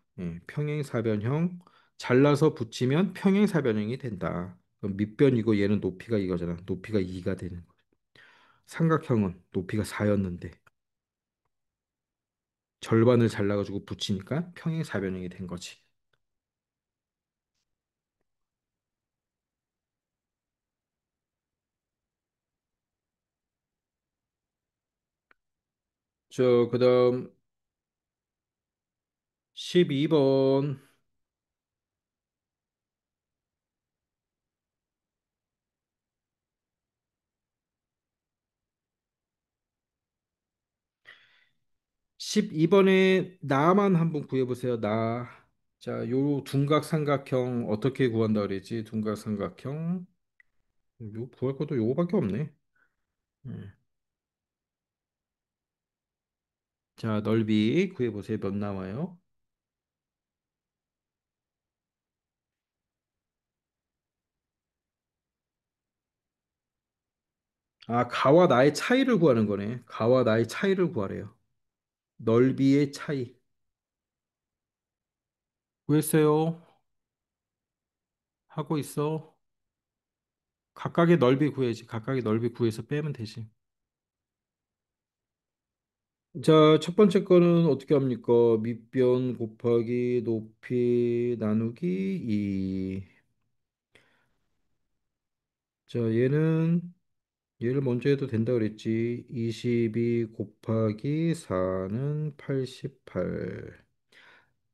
평행사변형 잘라서 붙이면 평행사변형이 된다. 그럼 밑변이고 얘는 높이가 이거잖아. 높이가 2가 되는 거야. 삼각형은 높이가 4였는데 절반을 잘라가지고 붙이니까 평행사변형이 된 거지. 그다음 12번. 12번에 나만 한번 구해보세요. 나. 자, 요 둔각삼각형 어떻게 구한다 그랬지? 둔각삼각형. 요 구할 것도 요거밖에 없네. 음. 자, 넓이 구해보세요. 몇 나와요? 아, 가와 나의 차이를 구하는 거네. 가와 나의 차이를 구하래요. 넓이의 차이. 구했어요. 하고 있어. 각각의 넓이 구해야지. 각각의 넓이 구해서 빼면 되지. 자, 첫 번째 거는 어떻게 합니까? 밑변 곱하기 높이 나누기 2. 자, 얘를 먼저 해도 된다 그랬지. 22 곱하기 4는 88.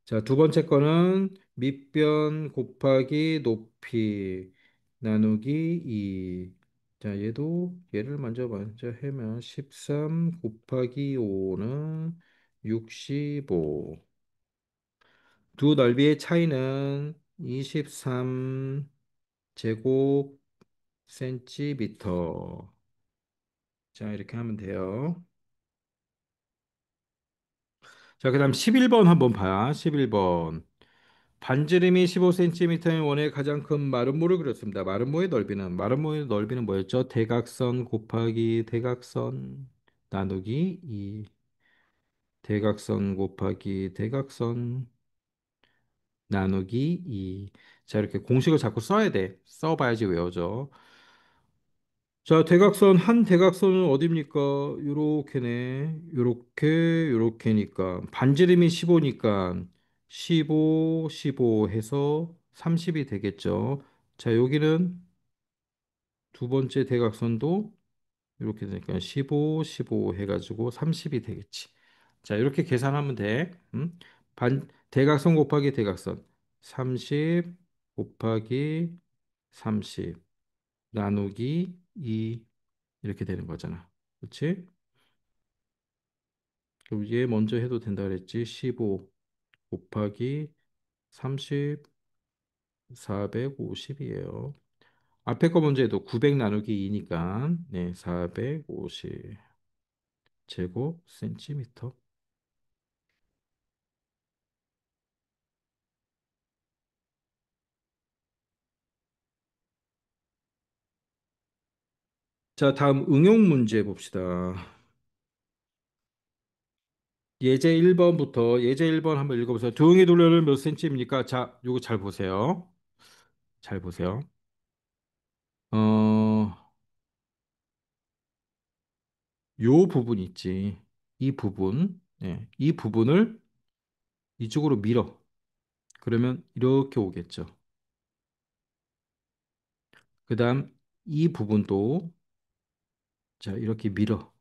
자, 두 번째 거는 밑변 곱하기 높이 나누기 2. 자, 얘를 먼저 해면 13 곱하기 5는 65. 두 넓이의 차이는 23 제곱 센티미터. 자, 이렇게 하면 돼요. 자, 그다음 11번 한번 봐. 11번. 반지름이 15cm인 원의 가장 큰 마름모를 그렸습니다. 마름모의 넓이는 뭐였죠? 대각선 곱하기 대각선 나누기 2. 대각선 곱하기 대각선 나누기 2. 자, 이렇게 공식을 자꾸 써야 돼. 써봐야지 외워져. 자, 한 대각선은 어디입니까? 요렇게네. 요렇게니까. 반지름이 15니까 15 해서 30이 되겠죠. 자, 여기는 두 번째 대각선도 이렇게 되니까 15 해가지고 30이 되겠지. 자, 이렇게 계산하면 돼. 대각선 곱하기 대각선. 30 곱하기 30 나누기 2 이렇게 되는 거잖아. 그렇지? 그럼 얘 먼저 해도 된다 그랬지? 15. 곱하기 30, 450이에요. 앞에 거 먼저 해도 900 나누기 2니까 네, 450 제곱 센티미터. 자, 다음 응용 문제 봅시다. 예제 1번부터 예제 1번 한번 읽어보세요. 도형의 둘레는 몇 센치입니까? 자, 요거 잘 보세요. 잘 보세요. 어, 요 부분 있지. 이 부분, 이 부분을 이쪽으로 밀어. 그러면 이렇게 오겠죠. 그 다음 이 부분도 자, 이렇게 밀어.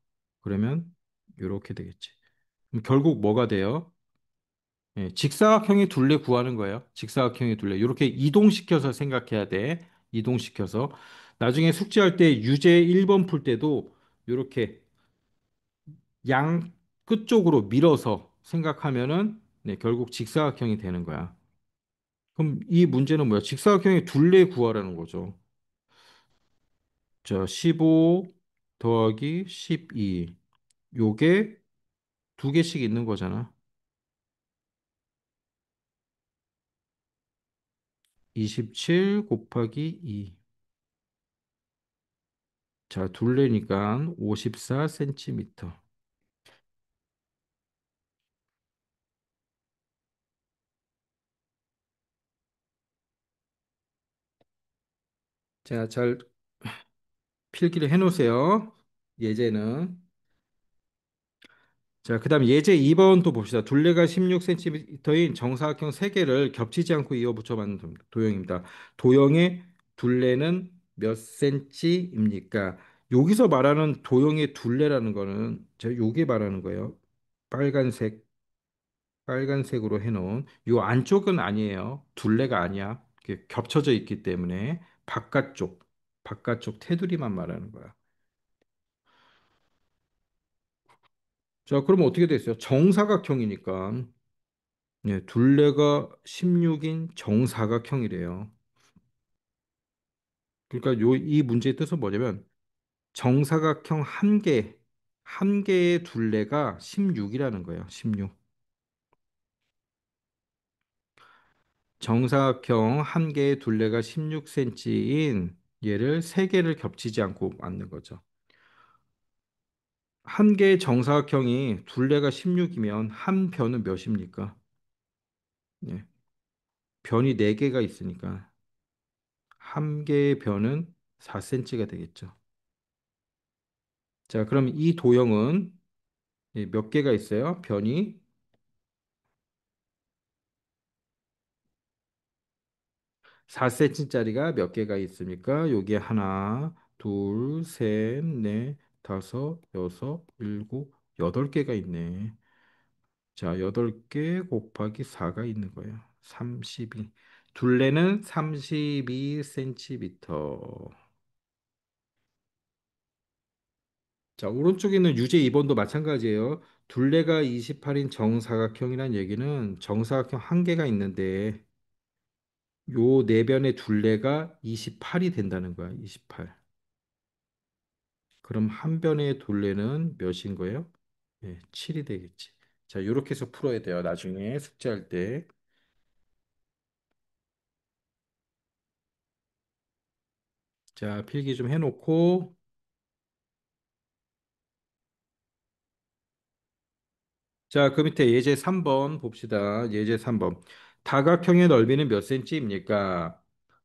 그러면 이렇게 되겠지. 그럼 결국 뭐가 돼요? 직사각형의 둘레 구하는 거예요. 직사각형의 둘레. 이렇게 이동시켜서 생각해야 돼. 이동시켜서. 나중에 숙제할 때 유제 1번 풀 때도 이렇게 양 끝쪽으로 밀어서 생각하면은 결국 직사각형이 되는 거야. 그럼 이 문제는 뭐야? 직사각형의 둘레 구하라는 거죠. 자, 15 더하기 12. 요게 두 개씩 있는 거잖아. 27 곱하기 2. 자, 둘레니까 54cm. 자, 잘 필기를 해 놓으세요. 예제는. 자, 그다음 예제 2번 또 봅시다. 둘레가 16cm인 정사각형 3개를 겹치지 않고 이어 붙여 만든 도형입니다. 도형의 둘레는 몇 cm입니까? 여기서 말하는 도형의 둘레라는 거는 저 요게 말하는 거예요. 빨간색 빨간색으로 해놓은 요 안쪽은 아니에요. 둘레가 아니야. 이렇게 겹쳐져 있기 때문에 바깥쪽 테두리만 말하는 거야. 자, 그러면 어떻게 됐어요? 정사각형이니까 둘레가 16인 정사각형이래요. 그러니까 이 문제의 뜻은 뭐냐면 정사각형 한 개의 둘레가 16이라는 거예요. 16. 정사각형 한 개의 둘레가 16cm인 얘를 세 개를 겹치지 않고 만든 거죠. 한 개의 정사각형이 둘레가 16이면 한 변은 몇입니까? 예, 변이 4개가 있으니까 한 개의 변은 4cm가 되겠죠. 자, 그럼 이 도형은 몇 개가 있어요? 변이 4cm짜리가 몇 개가 있습니까? 여기 하나, 둘, 셋, 넷, 다섯, 여섯, 일곱, 8개가 있네. 자, 8개 곱하기 4가 있는 거예요. 32. 둘레는 32cm. 자, 오른쪽에 있는 유제 2번도 마찬가지예요. 둘레가 28인 정사각형이란 얘기는 정사각형 한 개가 있는데 요 네 변의 둘레가 28이 된다는 거야. 28. 그럼 한 변의 둘레는 몇인 거예요? 7이 되겠지. 자, 이렇게 해서 풀어야 돼요. 나중에 숙제할 때. 자, 필기 좀 해놓고 자, 그 밑에 예제 3번 봅시다. 예제 3번. 다각형의 넓이는 몇 센치입니까?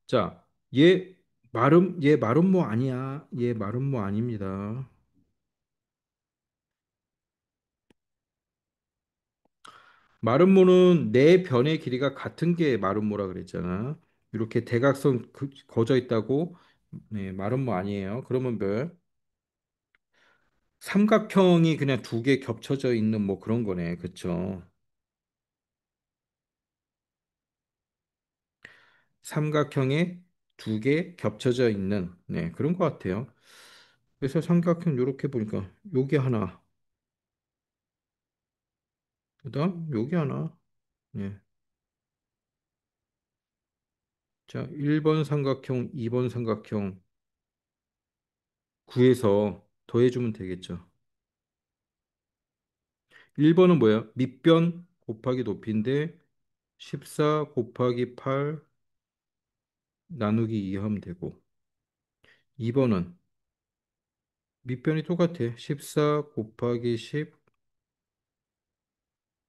자, 얘 마름모 아니야. 얘 마름모 아닙니다. 마름모는 네 변의 길이가 같은 게 마름모라 그랬잖아. 이렇게 대각선 거져 있다고 네, 마름모 아니에요. 그러면 몇? 삼각형이 그냥 두 개 겹쳐져 있는 뭐 그런 거네. 그쵸? 삼각형에 두 개 겹쳐져 있는 그런 것 같아요. 그래서 삼각형 이렇게 보니까 여기 하나, 그다음 여기 하나. 예. 자, 1번 삼각형, 2번 삼각형 구해서 더해주면 되겠죠. 1번은 뭐야? 밑변 곱하기 높이인데 14 곱하기 8 나누기 2 하면 되고 2번은 밑변이 똑같아. 14 곱하기 10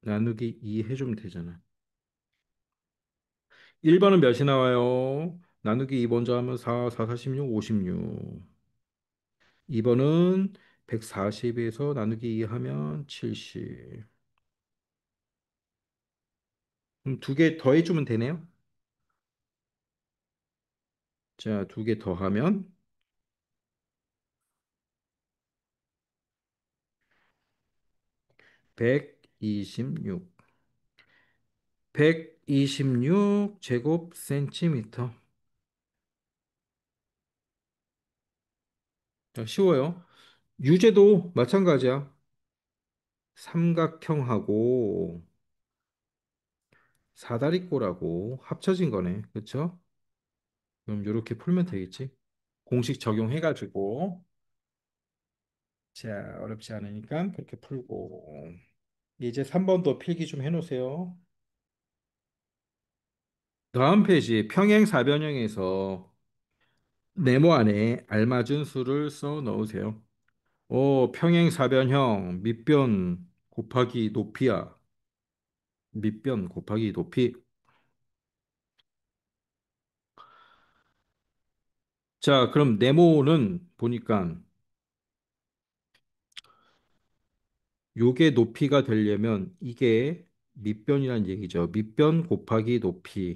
나누기 2 해주면 되잖아. 1번은 몇이 나와요? 나누기 2 먼저 하면 4, 4, 46, 56. 2번은 140에서 나누기 2 하면 70. 그럼 두 개 더해주면 되네요. 자, 두 개 더하면 126. 126 제곱 센티미터. 자, 쉬워요. 유제도 마찬가지야. 삼각형하고 사다리꼴하고 합쳐진 거네. 그렇죠? 그럼 이렇게 풀면 되겠지? 공식 적용해가지고. 자, 어렵지 않으니까 그렇게 풀고. 이제 3번도 필기 좀 해놓으세요. 다음 페이지 평행사변형에서 네모 안에 알맞은 수를 써 넣으세요. 오, 평행사변형 밑변 곱하기 높이야. 밑변 곱하기 높이. 자, 그럼 네모는 보니까 요게 높이가 되려면 이게 밑변이란 얘기죠. 밑변 곱하기 높이.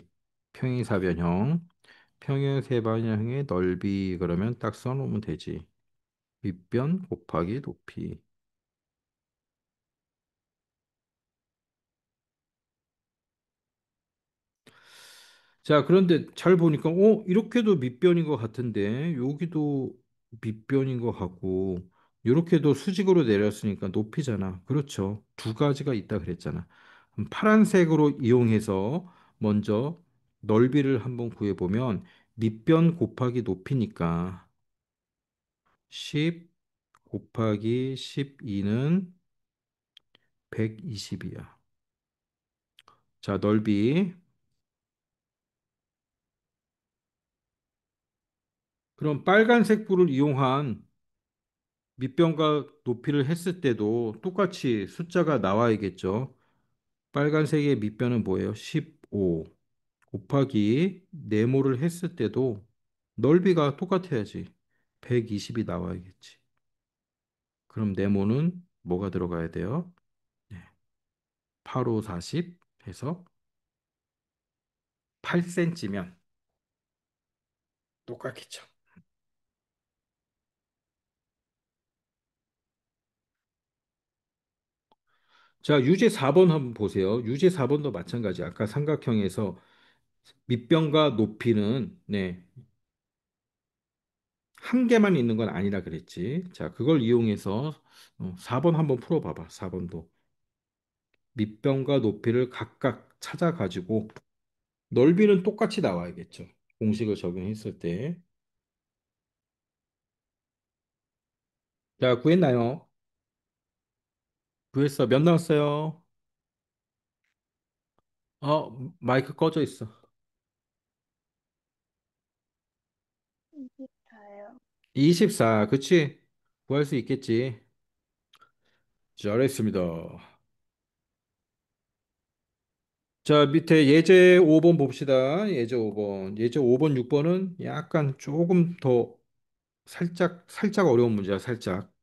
평행사변형. 평행사변형의 넓이 그러면 딱 써놓으면 되지. 밑변 곱하기 높이. 자, 그런데 잘 보니까, 이렇게도 밑변인 것 같은데, 여기도 밑변인 것 같고, 이렇게도 수직으로 내렸으니까 높이잖아. 그렇죠. 두 가지가 있다 그랬잖아. 그럼 파란색으로 이용해서 먼저 넓이를 한번 구해보면, 밑변 곱하기 높이니까 10 곱하기 12는 120이야. 자, 넓이. 그럼 빨간색 불을 이용한 밑변과 높이를 했을 때도 똑같이 숫자가 나와야겠죠. 빨간색의 밑변은 뭐예요? 15 곱하기 네모를 했을 때도 넓이가 똑같아야지. 120이 나와야겠지. 그럼 네모는 뭐가 들어가야 돼요? 네. 8, 5, 40 해서 8cm면 똑같겠죠. 자, 유제 4번 한번 보세요. 유제 4번도 마찬가지. 아까 삼각형에서 밑변과 높이는 한 개만 있는 건 아니라 그랬지. 자, 그걸 이용해서 4번 한번 풀어봐봐. 4번도. 밑변과 높이를 각각 찾아가지고 넓이는 똑같이 나와야겠죠. 공식을 적용했을 때. 자, 구했나요? 구했어. 몇 나왔어요? 마이크 꺼져 있어. 24요. 24. 그치? 구할 수 있겠지. 잘했습니다. 자, 밑에 예제 5번 봅시다. 예제 5번. 예제 5번, 6번은 약간 조금 더 살짝 어려운 문제야, 살짝.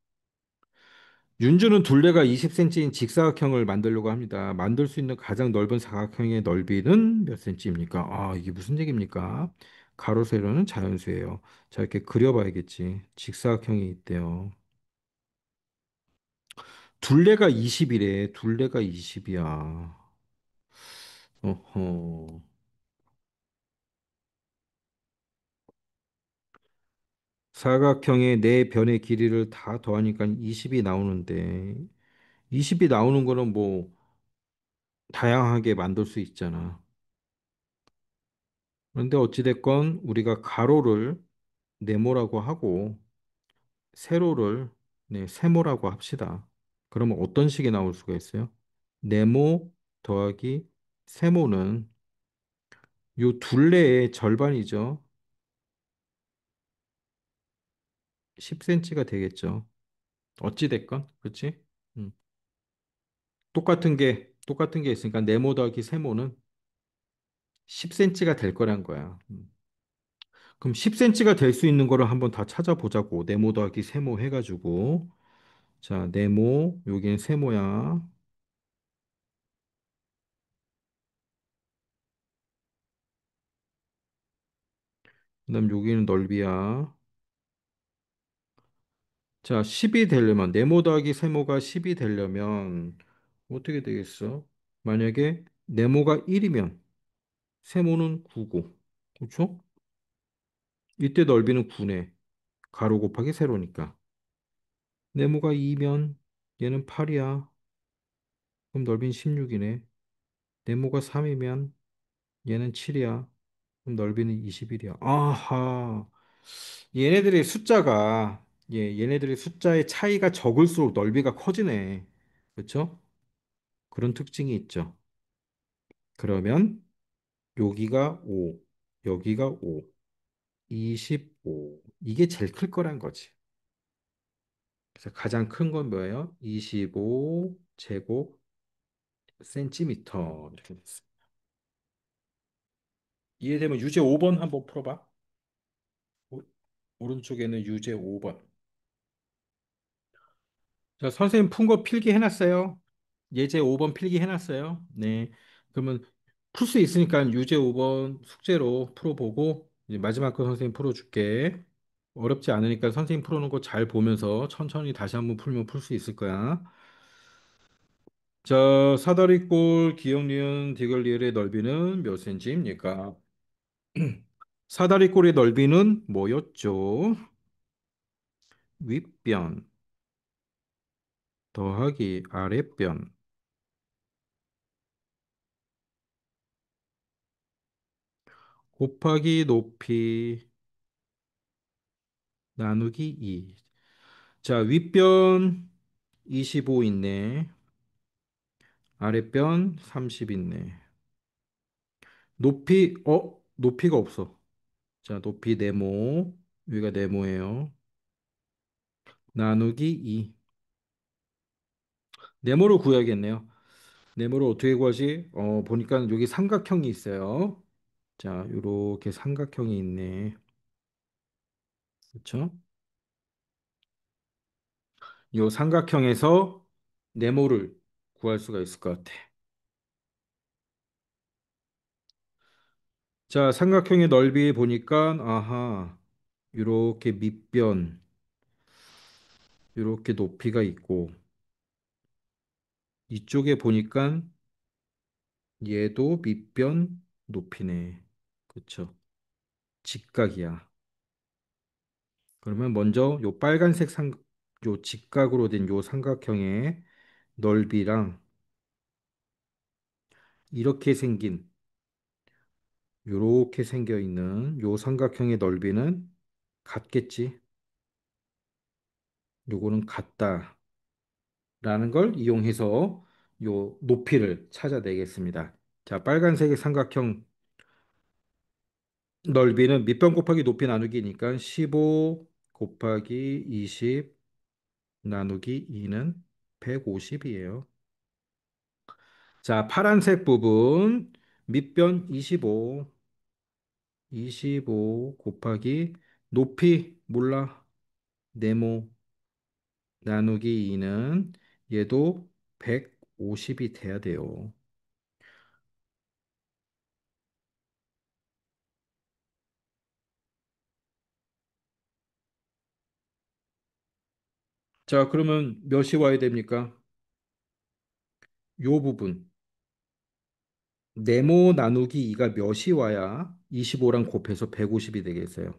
윤주는 둘레가 20cm인 직사각형을 만들려고 합니다. 만들 수 있는 가장 넓은 사각형의 넓이는 몇 cm입니까? 아, 이게 무슨 얘기입니까? 가로, 세로는 자연수예요. 자, 이렇게 그려봐야겠지. 직사각형이 있대요. 둘레가 20이래. 둘레가 20이야. 어허. 사각형의 네 변의 길이를 다 더하니까 20이 나오는데, 20이 나오는 거는 뭐, 다양하게 만들 수 있잖아. 그런데 어찌됐건 우리가 가로를 네모라고 하고 세로를 네, 세모라고 합시다. 그러면 어떤 식이 나올 수가 있어요? 네모 더하기 세모는 요 둘레의 절반이죠. 10cm가 되겠죠. 어찌됐건, 그렇지? 음. 똑같은 게 있으니까 네모 더하기 세모는 10cm가 될 거란 거야. 그럼 10cm가 될 수 있는 거를 한번 다 찾아보자고. 네모 더하기 세모 해가지고. 자, 네모, 여기는 세모야. 그다음 여기는 넓이야. 자, 10이 되려면, 네모 더하기 세모가 10이 되려면 어떻게 되겠어? 만약에 네모가 1이면 세모는 9고. 그렇죠? 이때 넓이는 9네. 가로 곱하기 세로니까. 네모가 2면 얘는 8이야. 그럼 넓이는 16이네. 네모가 3이면 얘는 7이야. 그럼 넓이는 21이야. 아하. 얘네들의 숫자가, 얘네들의 숫자의 차이가 적을수록 넓이가 커지네. 그렇죠? 그런 특징이 있죠. 그러면 여기가 5, 여기가 5, 25. 이게 제일 클 거란 거지. 그래서 가장 큰 건 뭐예요? 25 제곱 센티미터. 이렇게 됐어. 이해되면 유제 5번 한번 풀어봐. 오- 오른쪽에는 유제 5번. 자, 선생님 푼 거 필기 해놨어요. 예제 5번 필기 해놨어요. 네. 그러면 풀 수 있으니까 유제 5번 숙제로 풀어보고 이제 마지막 거 선생님 풀어줄게. 어렵지 않으니까 선생님 풀어놓은 거 잘 보면서 천천히 다시 한번 풀면 풀 수 있을 거야. 자, 사다리꼴 기역 니은 디귿 리을의 넓이는 몇 cm입니까? 사다리꼴의 넓이는 뭐였죠? 윗변 더하기 아랫변 곱하기 높이 나누기 2. 자, 윗변 25 있네. 아랫변 30 있네. 높이가 없어. 자, 높이 네모. 여기가 네모예요. 나누기 2. 네모를 구해야겠네요. 네모를 어떻게 구하지? 보니까 여기 삼각형이 있어요. 자, 요렇게 삼각형이 있네. 그렇죠? 요 삼각형에서 네모를 구할 수가 있을 것 같아. 자, 삼각형의 넓이 보니까 아하. 요렇게 밑변, 요렇게 높이가 있고 이쪽에 보니까 얘도 밑변 높이네. 그렇죠? 직각이야. 그러면 먼저 요 직각으로 된 요 삼각형의 넓이랑 이렇게 생긴 요렇게 생겨 있는 요 삼각형의 넓이는 같겠지? 요거는 같다라는 걸 이용해서 요 높이를 찾아내겠습니다. 자, 빨간색의 삼각형 넓이는 밑변 곱하기 높이 나누기니까 15 곱하기 20 나누기 2는 150이에요. 자, 파란색 부분 밑변 25 곱하기 높이 몰라. 네모 나누기 2는 얘도 150이 돼야 돼요. 자, 그러면 몇이 와야 됩니까? 요 부분. 네모 나누기 2가 몇이 와야 25랑 곱해서 150이 되겠어요?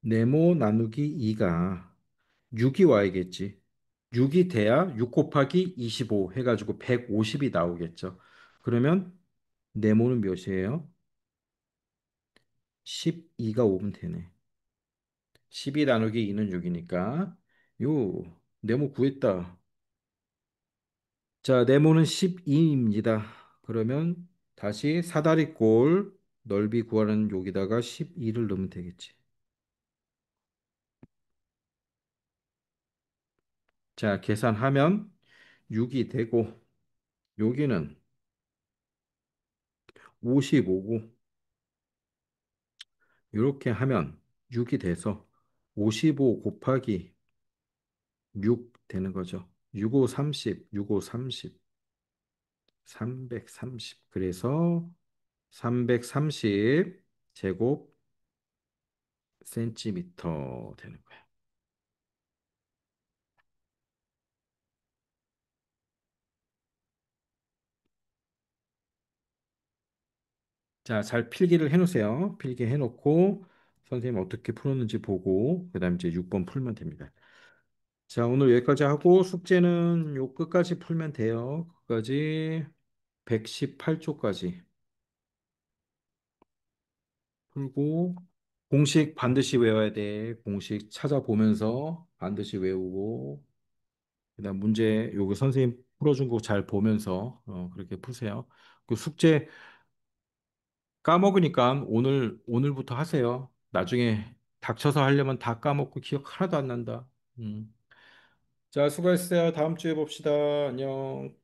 네모 나누기 2가 6이 와야겠지. 6이 돼야 6 곱하기 25 해가지고 150이 나오겠죠. 그러면 네모는 몇이에요? 12가 오면 되네. 12 나누기 2는 6이니까 요 네모 구했다. 자, 네모는 12입니다. 그러면 다시 사다리꼴 넓이 구하는 여기다가 12를 넣으면 되겠지. 자, 계산하면 6이 되고 여기는 55고 이렇게 하면 6이 돼서 55 곱하기 6 되는 거죠. 65 30, 65 30, 330. 그래서 330 제곱 센티미터 되는 거예요. 자, 잘 필기를 해놓으세요. 필기해놓고 선생님 어떻게 풀었는지 보고 그다음 이제 6번 풀면 됩니다. 자, 오늘 여기까지 하고 숙제는 요 끝까지 풀면 돼요. 끝까지 118쪽까지 풀고 공식 반드시 외워야 돼. 공식 찾아보면서 반드시 외우고 그다음 문제 요거 선생님 풀어준 거 잘 보면서 그렇게 푸세요. 그 숙제 까먹으니까 오늘부터 하세요. 나중에 닥쳐서 하려면 다 까먹고 기억 하나도 안 난다. 음. 자, 수고했어요. 다음 주에 봅시다. 안녕.